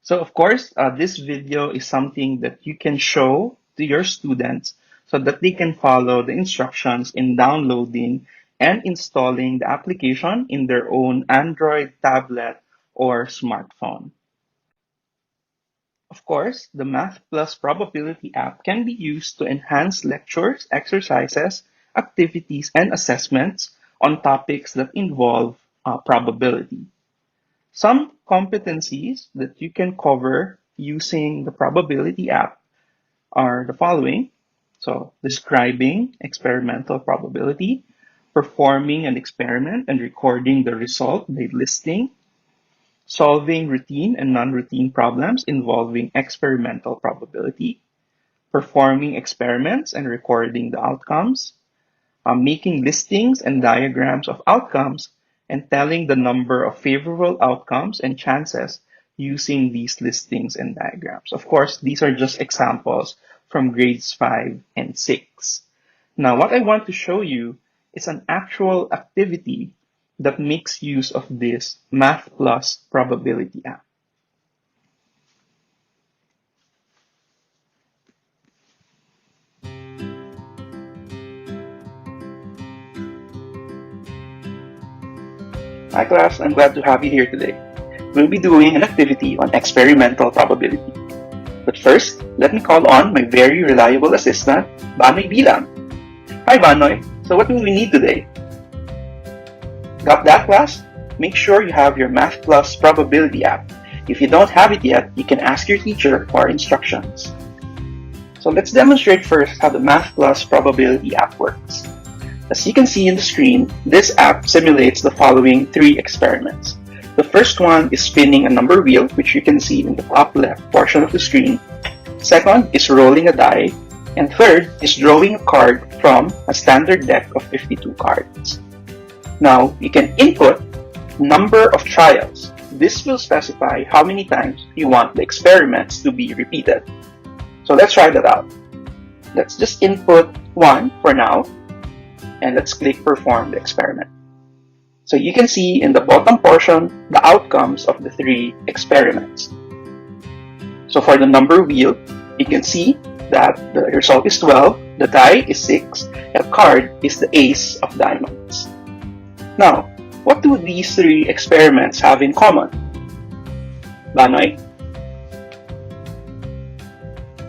So of course, this video is something that you can show to your students so that they can follow the instructions in downloading and installing the application in their own Android tablet or smartphone. Of course, the Mathplus Probability app can be used to enhance lectures, exercises, activities, and assessments on topics that involve probability. Some competencies that you can cover using the probability app are the following. So, describing experimental probability, performing an experiment and recording the result by listing, solving routine and non-routine problems involving experimental probability, performing experiments and recording the outcomes, making listings and diagrams of outcomes, and telling the number of favorable outcomes and chances using these listings and diagrams. Of course, these are just examples from grades 5 and 6. Now, what I want to show you is an actual activity that makes use of this Mathplus Probability app. Hi class, I'm glad to have you here today. We'll be doing an activity on experimental probability. But first, let me call on my very reliable assistant, Banoy Bilang. Hi Banoy, so what do we need today? Got that class? Make sure you have your Mathplus Probability app. If you don't have it yet, you can ask your teacher for instructions. So let's demonstrate first how the Mathplus Probability app works. As you can see in the screen, this app simulates the following 3 experiments. The first one is spinning a number wheel, which you can see in the top left portion of the screen. Second is rolling a die. And third is drawing a card from a standard deck of 52 cards. Now, you can input number of trials. This will specify how many times you want the experiments to be repeated. So let's try that out. Let's just input 1 for now, and let's click perform the experiment. So you can see in the bottom portion the outcomes of the 3 experiments. So for the number wheel, you can see that the result is 12, the die is 6, and card is the ace of diamonds. Now, what do these 3 experiments have in common? Banoy?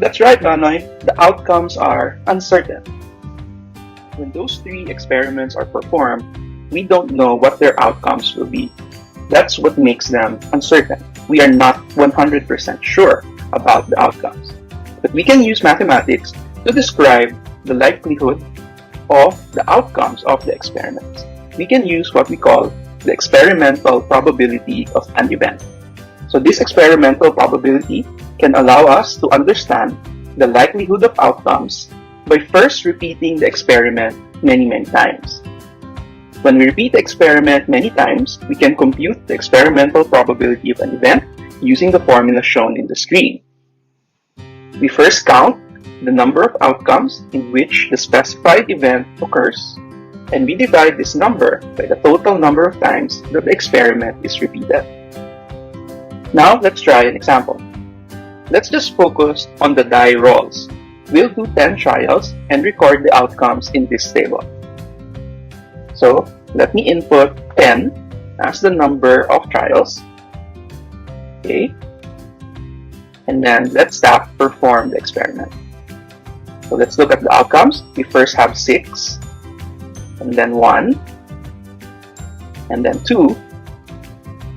That's right, Banoy. The outcomes are uncertain. When those 3 experiments are performed, we don't know what their outcomes will be. That's what makes them uncertain. We are not 100% sure about the outcomes. But we can use mathematics to describe the likelihood of the outcomes of the experiments. We can use what we call the experimental probability of an event. So this experimental probability can allow us to understand the likelihood of outcomes by first repeating the experiment many times. When we repeat the experiment many times, we can compute the experimental probability of an event using the formula shown in the screen. We first count the number of outcomes in which the specified event occurs, and we divide this number by the total number of times that the experiment is repeated. Now, let's try an example. Let's just focus on the die rolls. We'll do 10 trials and record the outcomes in this table. So, let me input 10 as the number of trials. Okay. And then let's tap perform the experiment. So let's look at the outcomes. We first have 6, and then 1, and then 2,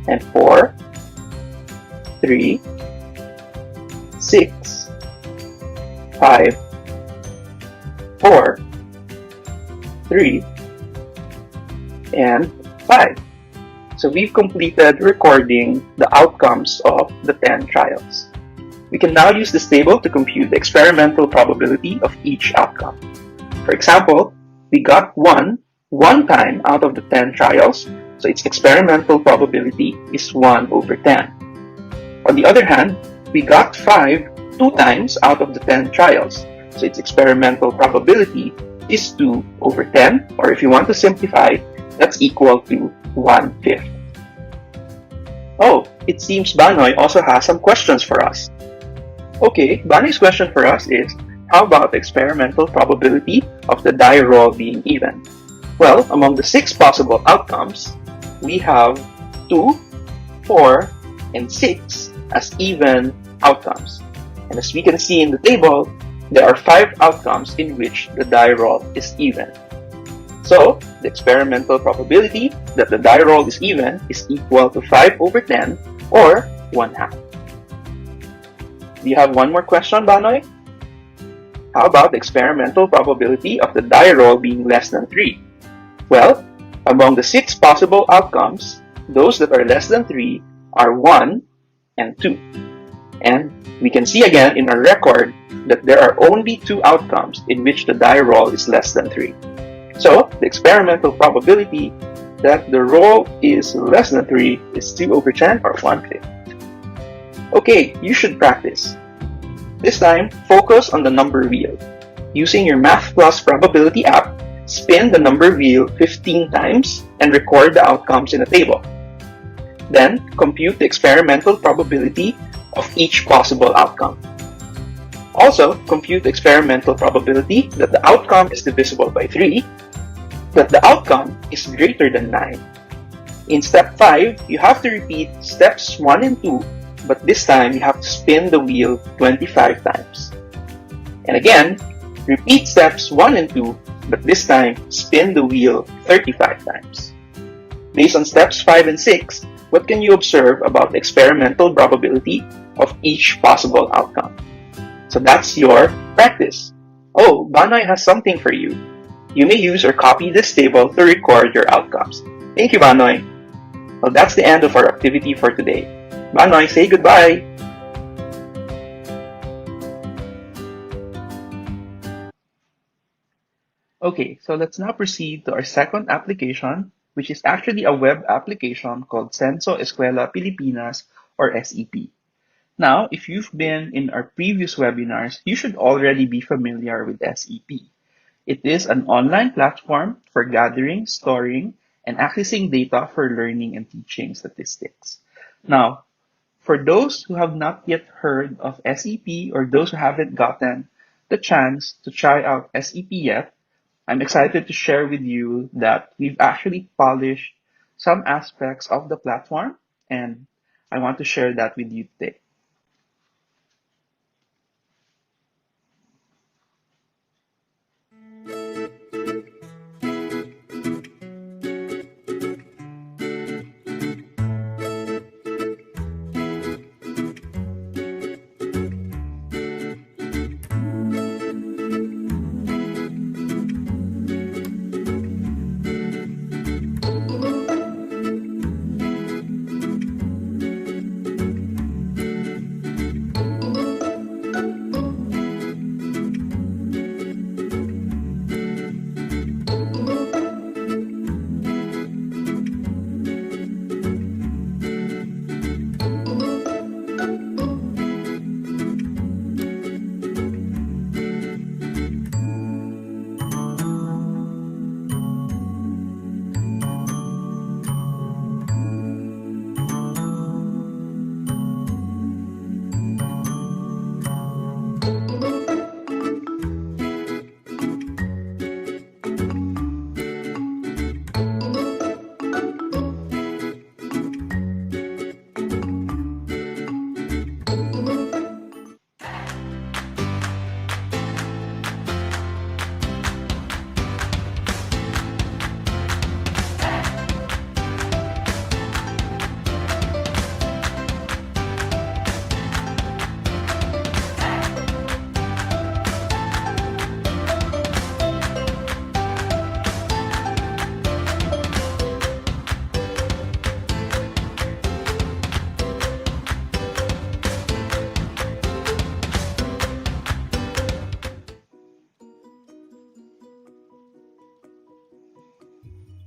and 4, 3, 6, 5, 4, 3, and 5. So we've completed recording the outcomes of the 10 trials. We can now use this table to compute the experimental probability of each outcome. For example, we got 1 time out of the 10 trials, so its experimental probability is 1 over 10. On the other hand, we got 5 2 times out of the 10 trials, so its experimental probability is 2 over 10, or if you want to simplify, that's equal to 1/5. Oh, it seems Banoy also has some questions for us. Okay, Banoy's question for us is, how about the experimental probability of the die roll being even? Well, among the 6 possible outcomes, we have 2, 4, and 6 as even outcomes. And as we can see in the table, there are 5 outcomes in which the die roll is even. So, the experimental probability that the die roll is even is equal to 5 over 10, or 1/2. Do you have one more question, Banoy? How about the experimental probability of the die roll being less than 3? Well, among the 6 possible outcomes, those that are less than 3 are 1 and 2. And we can see again in our record that there are only 2 outcomes in which the die roll is less than 3. So, the experimental probability that the roll is less than 3 is 2 over 10, or 1/5. Okay, you should practice. This time, focus on the number wheel. Using your Mathplus probability app, spin the number wheel 15 times and record the outcomes in a table. Then, compute the experimental probability of each possible outcome. Also, compute the experimental probability that the outcome is divisible by 3, that the outcome is greater than 9. In step 5, you have to repeat steps 1 and 2, but this time you have to spin the wheel 25 times. And again, repeat steps 1 and 2, but this time spin the wheel 35 times. Based on steps 5 and 6, what can you observe about the experimental probability of each possible outcome? So that's your practice. Oh, Banoy has something for you. You may use or copy this table to record your outcomes. Thank you, Banoy. Well, that's the end of our activity for today. Manoy, say goodbye! Okay, so let's now proceed to our second application, which is actually a web application called Censo Escuela Pilipinas, or SEP. Now, if you've been in our previous webinars, you should already be familiar with SEP. It is an online platform for gathering, storing, and accessing data for learning and teaching statistics. Now, for those who have not yet heard of SEP or those who haven't gotten the chance to try out SEP yet, I'm excited to share with you that we've actually polished some aspects of the platform, and I want to share that with you today.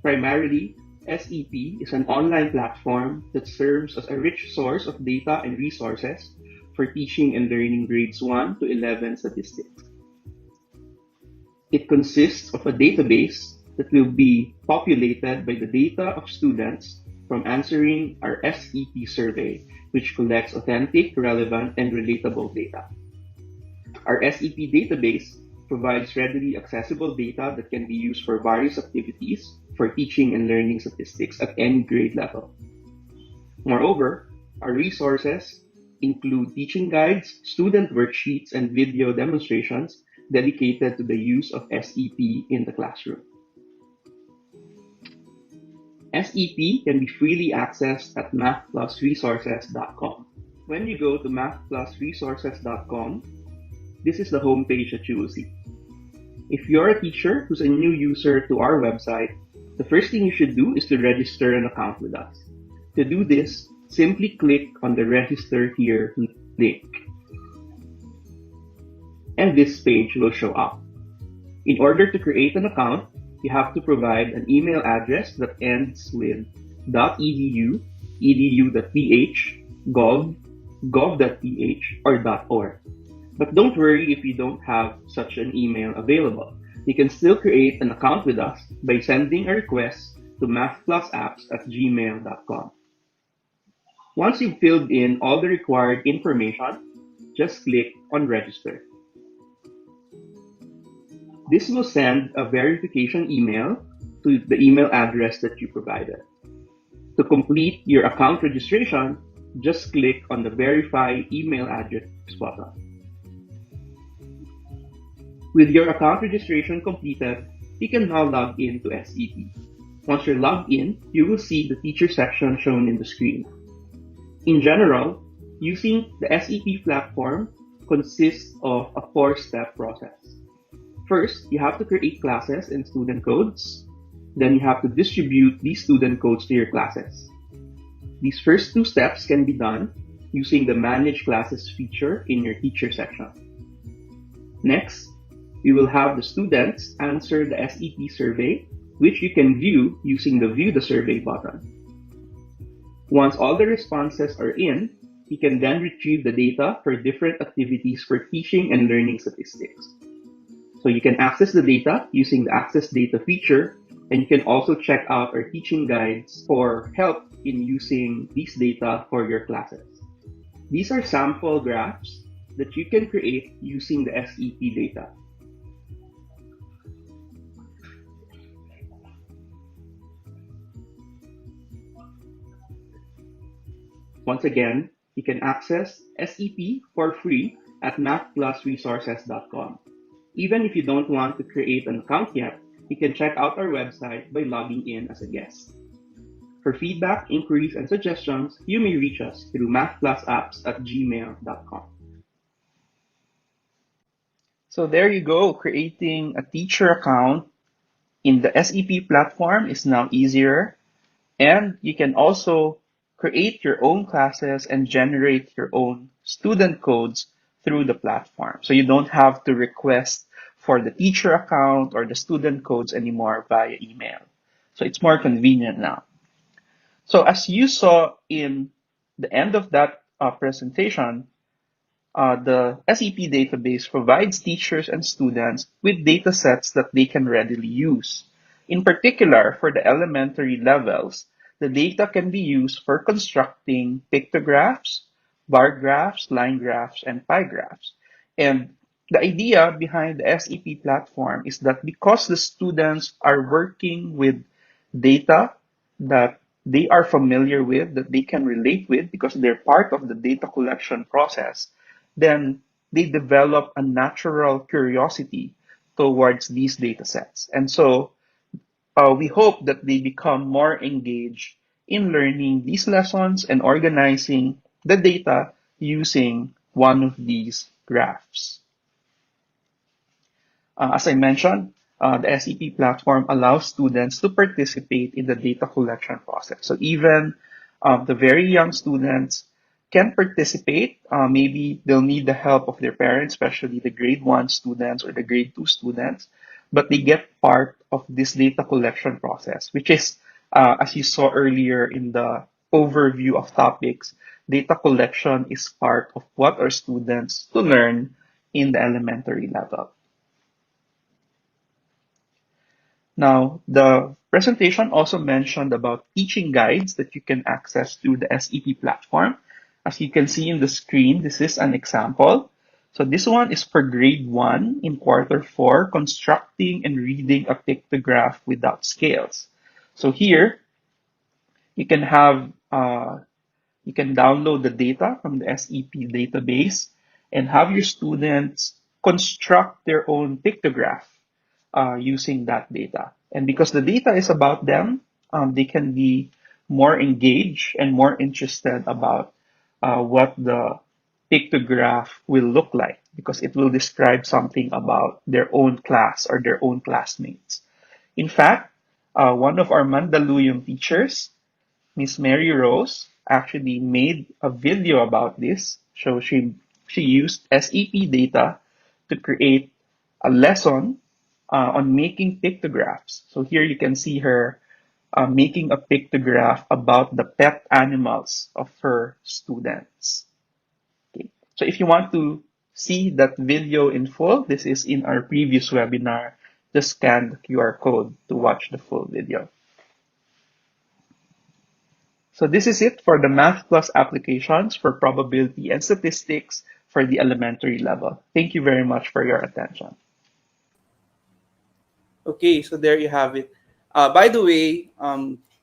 Primarily, SEP is an online platform that serves as a rich source of data and resources for teaching and learning grades 1 to 11 statistics. It consists of a database that will be populated by the data of students from answering our SEP survey, which collects authentic, relevant, and relatable data. Our SEP database provides readily accessible data that can be used for various activities for teaching and learning statistics at any grade level. Moreover, our resources include teaching guides, student worksheets, and video demonstrations dedicated to the use of SEP in the classroom. SEP can be freely accessed at mathplusresources.com. When you go to mathplusresources.com, this is the homepage that you will see. If you're a teacher who's a new user to our website, the first thing you should do is to register an account with us. To do this, simply click on the Register Here link. And this page will show up. In order to create an account, you have to provide an email address that ends with .edu, edu.ph, gov.ph, or .org. But don't worry if you don't have such an email available. You can still create an account with us by sending a request to mathplusapps@gmail.com. Once you've filled in all the required information, just click on Register. This will send a verification email to the email address that you provided. To complete your account registration, just click on the Verify Email Address button. With your account registration completed, you can now log in to SEP. Once you're logged in, you will see the teacher section shown in the screen. In general, using the SEP platform consists of a 4-step process. First, you have to create classes and student codes. Then you have to distribute these student codes to your classes. These first two steps can be done using the Manage Classes feature in your teacher section. Next, we will have the students answer the SEP survey, which you can view using the View the Survey button. Once all the responses are in, you can then retrieve the data for different activities for teaching and learning statistics. So you can access the data using the Access Data feature, and you can also check out our teaching guides for help in using these data for your classes. These are sample graphs that you can create using the SEP data. Once again, you can access SEP for free at mathplusresources.com. Even if you don't want to create an account yet, you can check out our website by logging in as a guest. For feedback, inquiries, and suggestions, you may reach us through mathplusapps@gmail.com. So there you go. Creating a teacher account in the SEP platform is now easier. And you can also create your own classes and generate your own student codes through the platform. So you don't have to request for the teacher account or the student codes anymore via email. So it's more convenient now. So as you saw in the end of that presentation, the SEP database provides teachers and students with data sets that they can readily use. In particular, for the elementary levels, the data can be used for constructing pictographs, bar graphs, line graphs, and pie graphs. And the idea behind the SEP platform is that because the students are working with data that they are familiar with, that they can relate with because they're part of the data collection process, then they develop a natural curiosity towards these data sets. And so we hope that they become more engaged in learning these lessons and organizing the data using one of these graphs. As I mentioned, the SEP platform allows students to participate in the data collection process. So even the very young students can participate. Maybe they'll need the help of their parents, especially the grade 1 students or the grade 2 students, but they get part of this data collection process, which is, as you saw earlier in the overview of topics, data collection is part of what our students to learn in the elementary level. Now, the presentation also mentioned about teaching guides that you can access through the SEP platform. As you can see in the screen, this is an example. So this one is for grade 1 in quarter 4, constructing and reading a pictograph without scales. So here, you can have you can download the data from the SEP database and have your students construct their own pictograph using that data. And because the data is about them, they can be more engaged and more interested about what the pictograph will look like because it will describe something about their own class or their own classmates. In fact, one of our Mandaluyong teachers, Miss Mary Rose, actually made a video about this. So she used SEP data to create a lesson on making pictographs. So here you can see her making a pictograph about the pet animals of her students. Okay. So if you want to see that video in full, this is in our previous webinar. Just scan the QR code to watch the full video. So this is it for the Math Plus applications for probability and statistics for the elementary level. Thank you very much for your attention. Okay, so there you have it. By the way,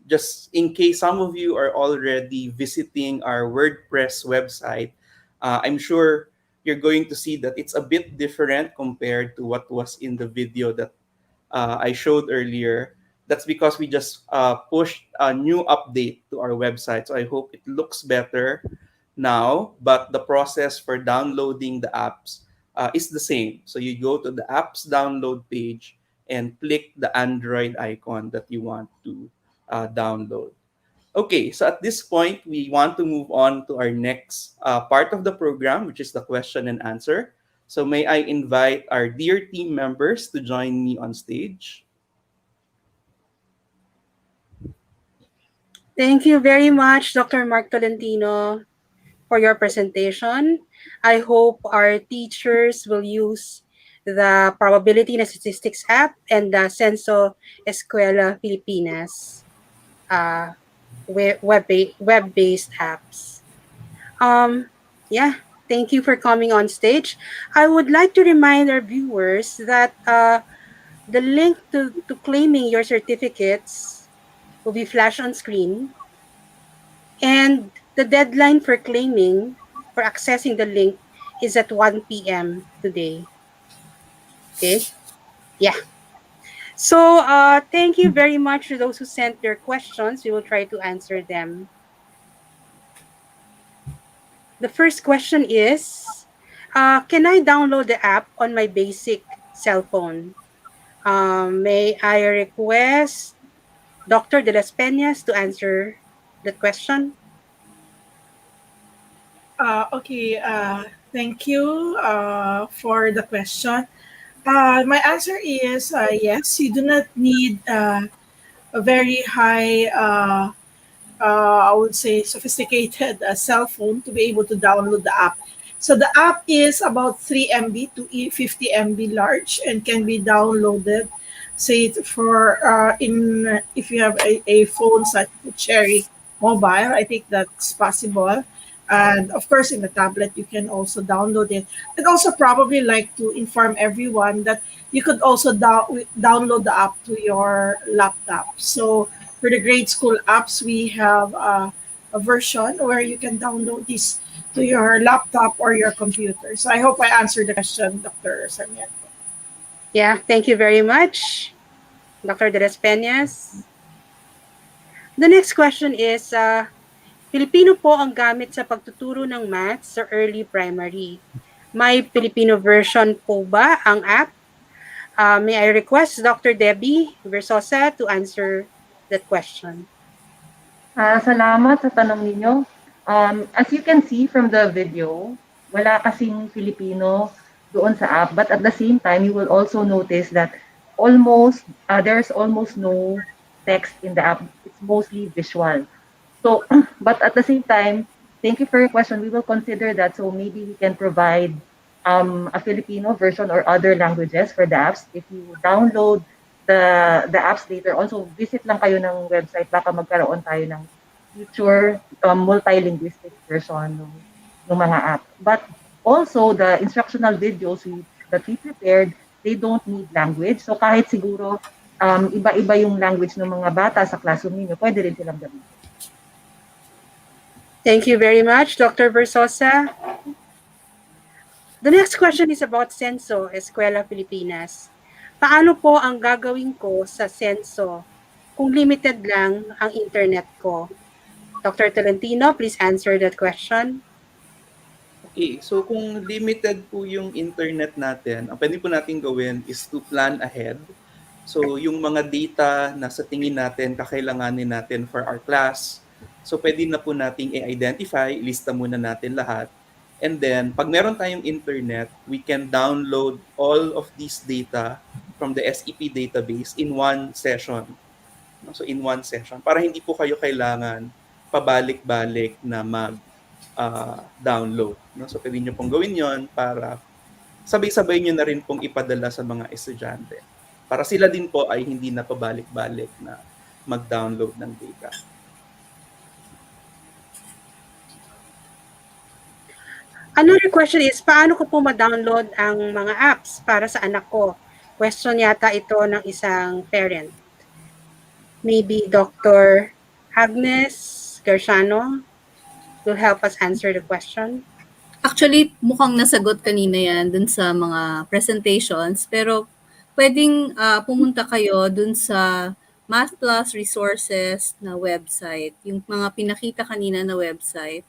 just in case some of you are already visiting our WordPress website, I'm sure you're going to see that it's a bit different compared to what was in the video that I showed earlier. That's because we just pushed a new update to our website. So I hope it looks better now, but the process for downloading the apps is the same. So you go to the apps download page and click the Android icon that you want to download. Okay, so at this point, we want to move on to our next part of the program, which is the question and answer. So may I invite our dear team members to join me on stage? Thank you very much, Dr. Mark Tolentino, for your presentation. I hope our teachers will use the Probability and Statistics app and the Censo Escuela Filipinas web-based apps. Um, yeah, thank you for coming on stage. I would like to remind our viewers that the link to claiming your certificates will be flashed on screen, and the deadline for claiming for accessing the link is at 1 p.m. today. Okay? Yeah. So, thank you very much to those who sent their questions. We will try to answer them. The first question is, can I download the app on my basic cell phone? May I request Dr. De Las Peñas to answer that question? Okay, thank you for the question. My answer is yes, you do not need a very high I would say, sophisticated cell phone to be able to download the app. So the app is about 3 MB to 50 MB large and can be downloaded. Say for in if you have a phone such as Cherry Mobile, I think that's possible. And of course, in the tablet, you can also download it. I'd also probably like to inform everyone that you could also download the app to your laptop. So for the grade school apps, we have a version where you can download this to your laptop or your computer. So I hope I answered the question, Dr. Sarmiento. Yeah, thank you very much, Dr. De Las Peñas. The next question is, Filipino po ang gamit sa pagtuturo ng math sa early primary. May Filipino version po ba ang app? May I request Dr. Debbie Versosa to answer that question? Salamat sa tanong ninyo. As you can see from the video, wala kasing Filipino doon sa app. But at the same time, you will also notice that there's almost no text in the app. It's mostly visual. So, but at the same time, thank you for your question. We will consider that. So maybe we can provide a Filipino version or other languages for the apps. If you download the apps later, also visit lang kayo ng website. Baka magkaroon tayo ng future multilinguistic version ng mga app. But also, the instructional videos that we prepared, they don't need language. So kahit siguro iba-iba yung language ng mga bata sa classroom ninyo, pwede rin silang gamitin. Thank you very much, Dr. Versosa. The next question is about Censo Escuela Filipinas. Paano po ang gagawin ko sa Censo kung limited lang ang internet ko? Dr. Tolentino, please answer that question. Okay, so kung limited po yung internet natin, ang pwede po natin gawin is to plan ahead. So yung mga data na sa tingin natin kakailanganin natin for our class, so pwede na po nating i-identify, lista muna natin lahat. And then, pag meron tayong internet, we can download all of these data from the SEP database in one session. So in one session, para hindi po kayo kailangan pabalik-balik na download. So pwede nyo pong gawin yon para sabay-sabay nyo na rin pong ipadala sa mga estudyante. Para sila din po ay hindi na pabalik-balik na mag-download ng data. Another question is, paano ko po ma-download ang mga apps para sa anak ko? Question yata ito ng isang parent. Maybe Dr. Agnes Garciano will help us answer the question. Actually, mukhang nasagot kanina yan dun sa mga presentations. Pero pwedeng pumunta kayo dun sa Mathplus Resources na website. Yung mga pinakita kanina na website.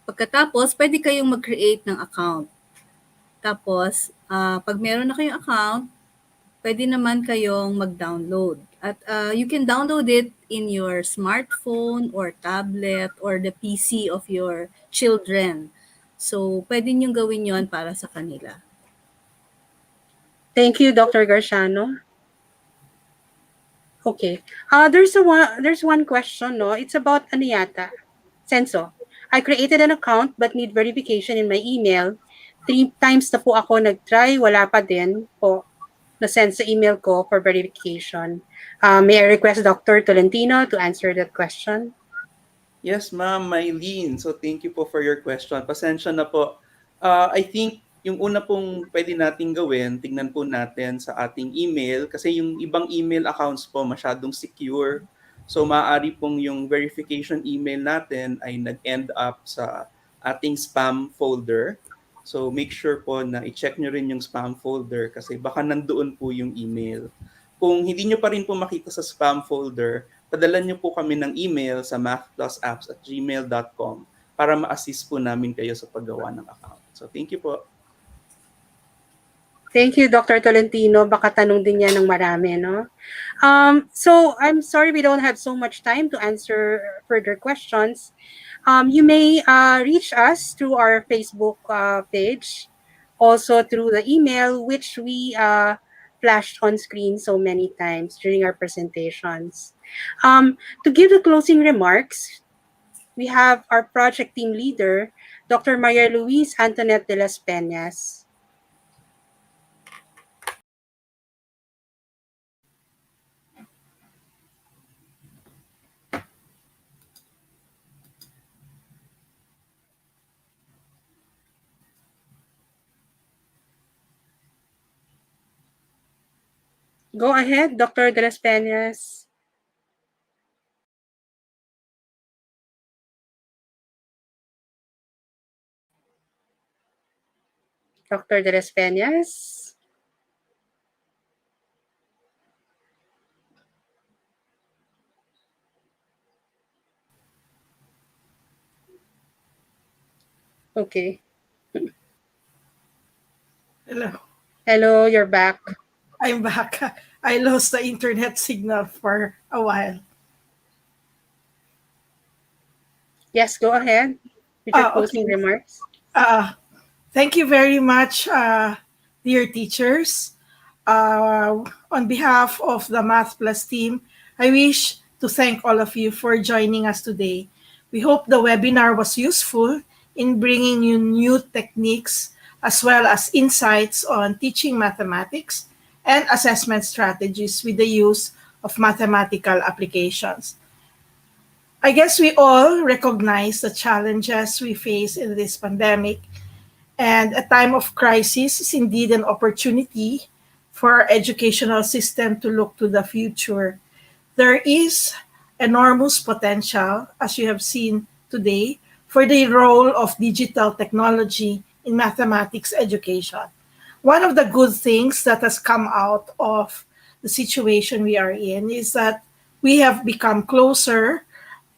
Pagkatapos, pwede kayong mag-create ng account. Tapos, pag meron na kayong account, pwede naman kayong mag-download. At you can download it in your smartphone or tablet or the PC of your children. So, pwede niyong gawin yon para sa kanila. Thank you, Dr. Garciano. Okay. There's one question, no? It's about ano yata? Senso. I created an account but need verification in my email. 3 times na po ako nag-try, wala pa din po na-send sa email ko for verification. May I request Dr. Tolentino to answer that question? Yes, Ma'am Mylene. So thank you po for your question. Pasensya na po. I think yung una pong pwede nating gawin, tingnan po natin sa ating email kasi yung ibang email accounts po masyadong secure. So maaari pong yung verification email natin ay nag-end up sa ating spam folder. So make sure po na i-check nyo rin yung spam folder kasi baka nandoon po yung email. Kung hindi nyo pa rin po makita sa spam folder, padala nyo po kami ng email sa mathplusapps@gmail.com para ma-assist po namin kayo sa paggawa ng account. So, thank you po. Thank you, Dr. Tolentino. Baka tanong din yan ng marami, no? So, I'm sorry we don't have so much time to answer further questions. You may reach us through our Facebook page, also through the email, which we flashed on screen so many times during our presentations. To give the closing remarks, we have our project team leader, Dr. Maria Luis Antoinette de las Peñas. Go ahead, Dr. de las Peñas. Dr. de las Peñas. Okay. Hello. Hello, you're back. I'm back. I lost the internet signal for a while. Yes, go ahead with your closing Okay. remarks. Thank you very much, dear teachers. On behalf of the Mathplus team, I wish to thank all of you for joining us today. We hope the webinar was useful in bringing you new techniques as well as insights on teaching mathematics and assessment strategies with the use of mathematical applications. I guess we all recognize the challenges we face in this pandemic, and a time of crisis is indeed an opportunity for our educational system to look to the future. There is enormous potential, as you have seen today, for the role of digital technology in mathematics education. One of the good things that has come out of the situation we are in is that we have become closer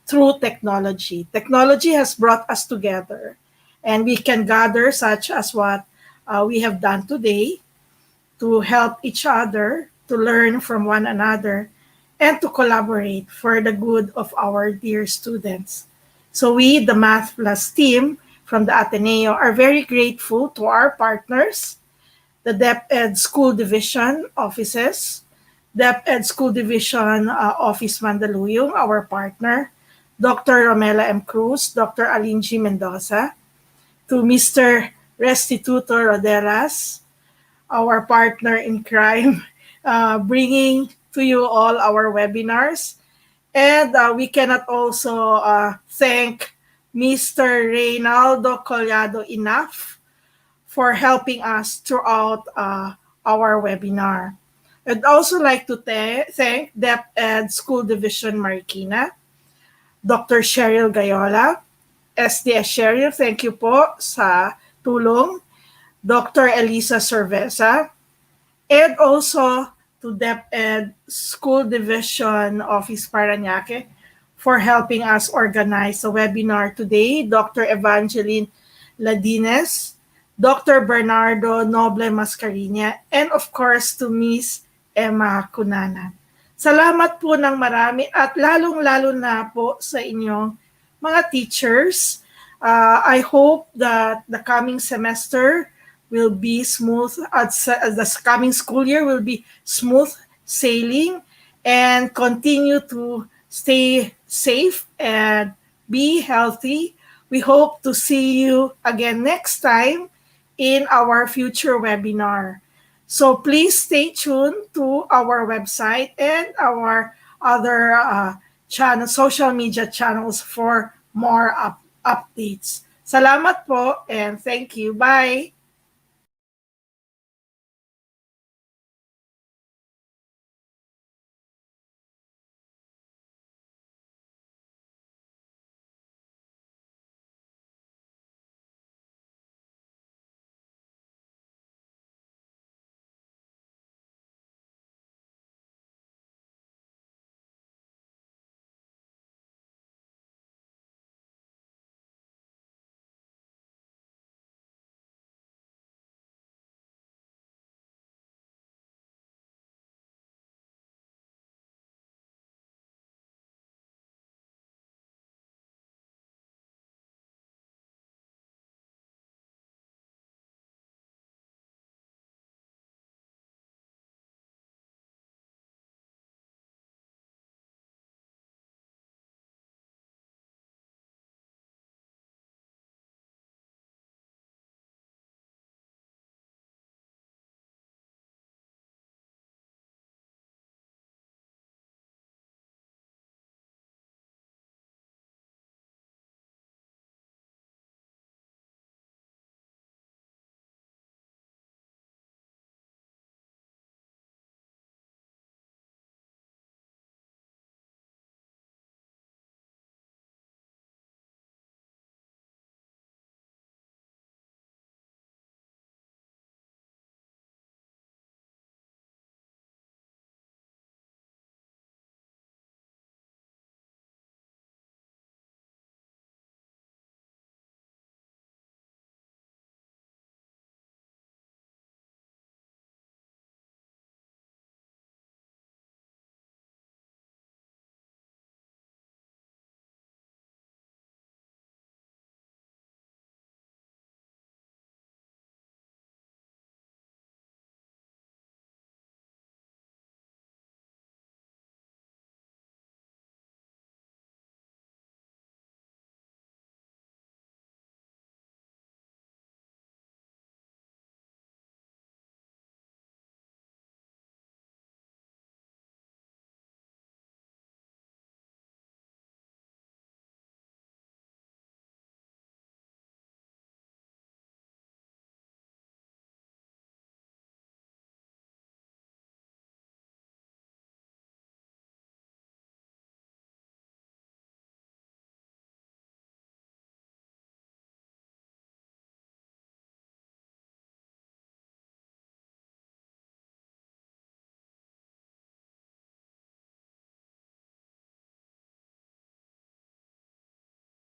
through technology. Technology has brought us together, and we can gather, such as what we have done today, to help each other, to learn from one another, and to collaborate for the good of our dear students. So we, the Math Plus team from the Ateneo, are very grateful to our partners, the DepEd School Division offices, DepEd School Division Office Mandaluyong, our partner, Dr. Romela M. Cruz, Dr. Aline G. Mendoza, to Mr. Restituto Roderas, our partner in crime, bringing to you all our webinars. And we cannot also thank Mr. Reynaldo Collado enough for helping us throughout our webinar. I'd also like to thank DepEd School Division Marikina, Dr. Cheryl Gayola, SDS Cheryl, thank you po sa tulong, Dr. Elisa Cerveza, and also to DepEd School Division Office Paranaque for helping us organize the webinar today, Dr. Evangeline Ladines, Dr. Bernardo Noble Mascarina, and of course to Miss Emma Cunanan. Salamat po ng marami at lalong-lalo na po sa inyong mga teachers. I hope that the coming semester will be smooth, the coming school year will be smooth sailing, and continue to stay safe and be healthy. We hope to see you again next time in our future webinar. So please stay tuned to our website and our other social media channels for more updates. Salamat po and thank you. Bye!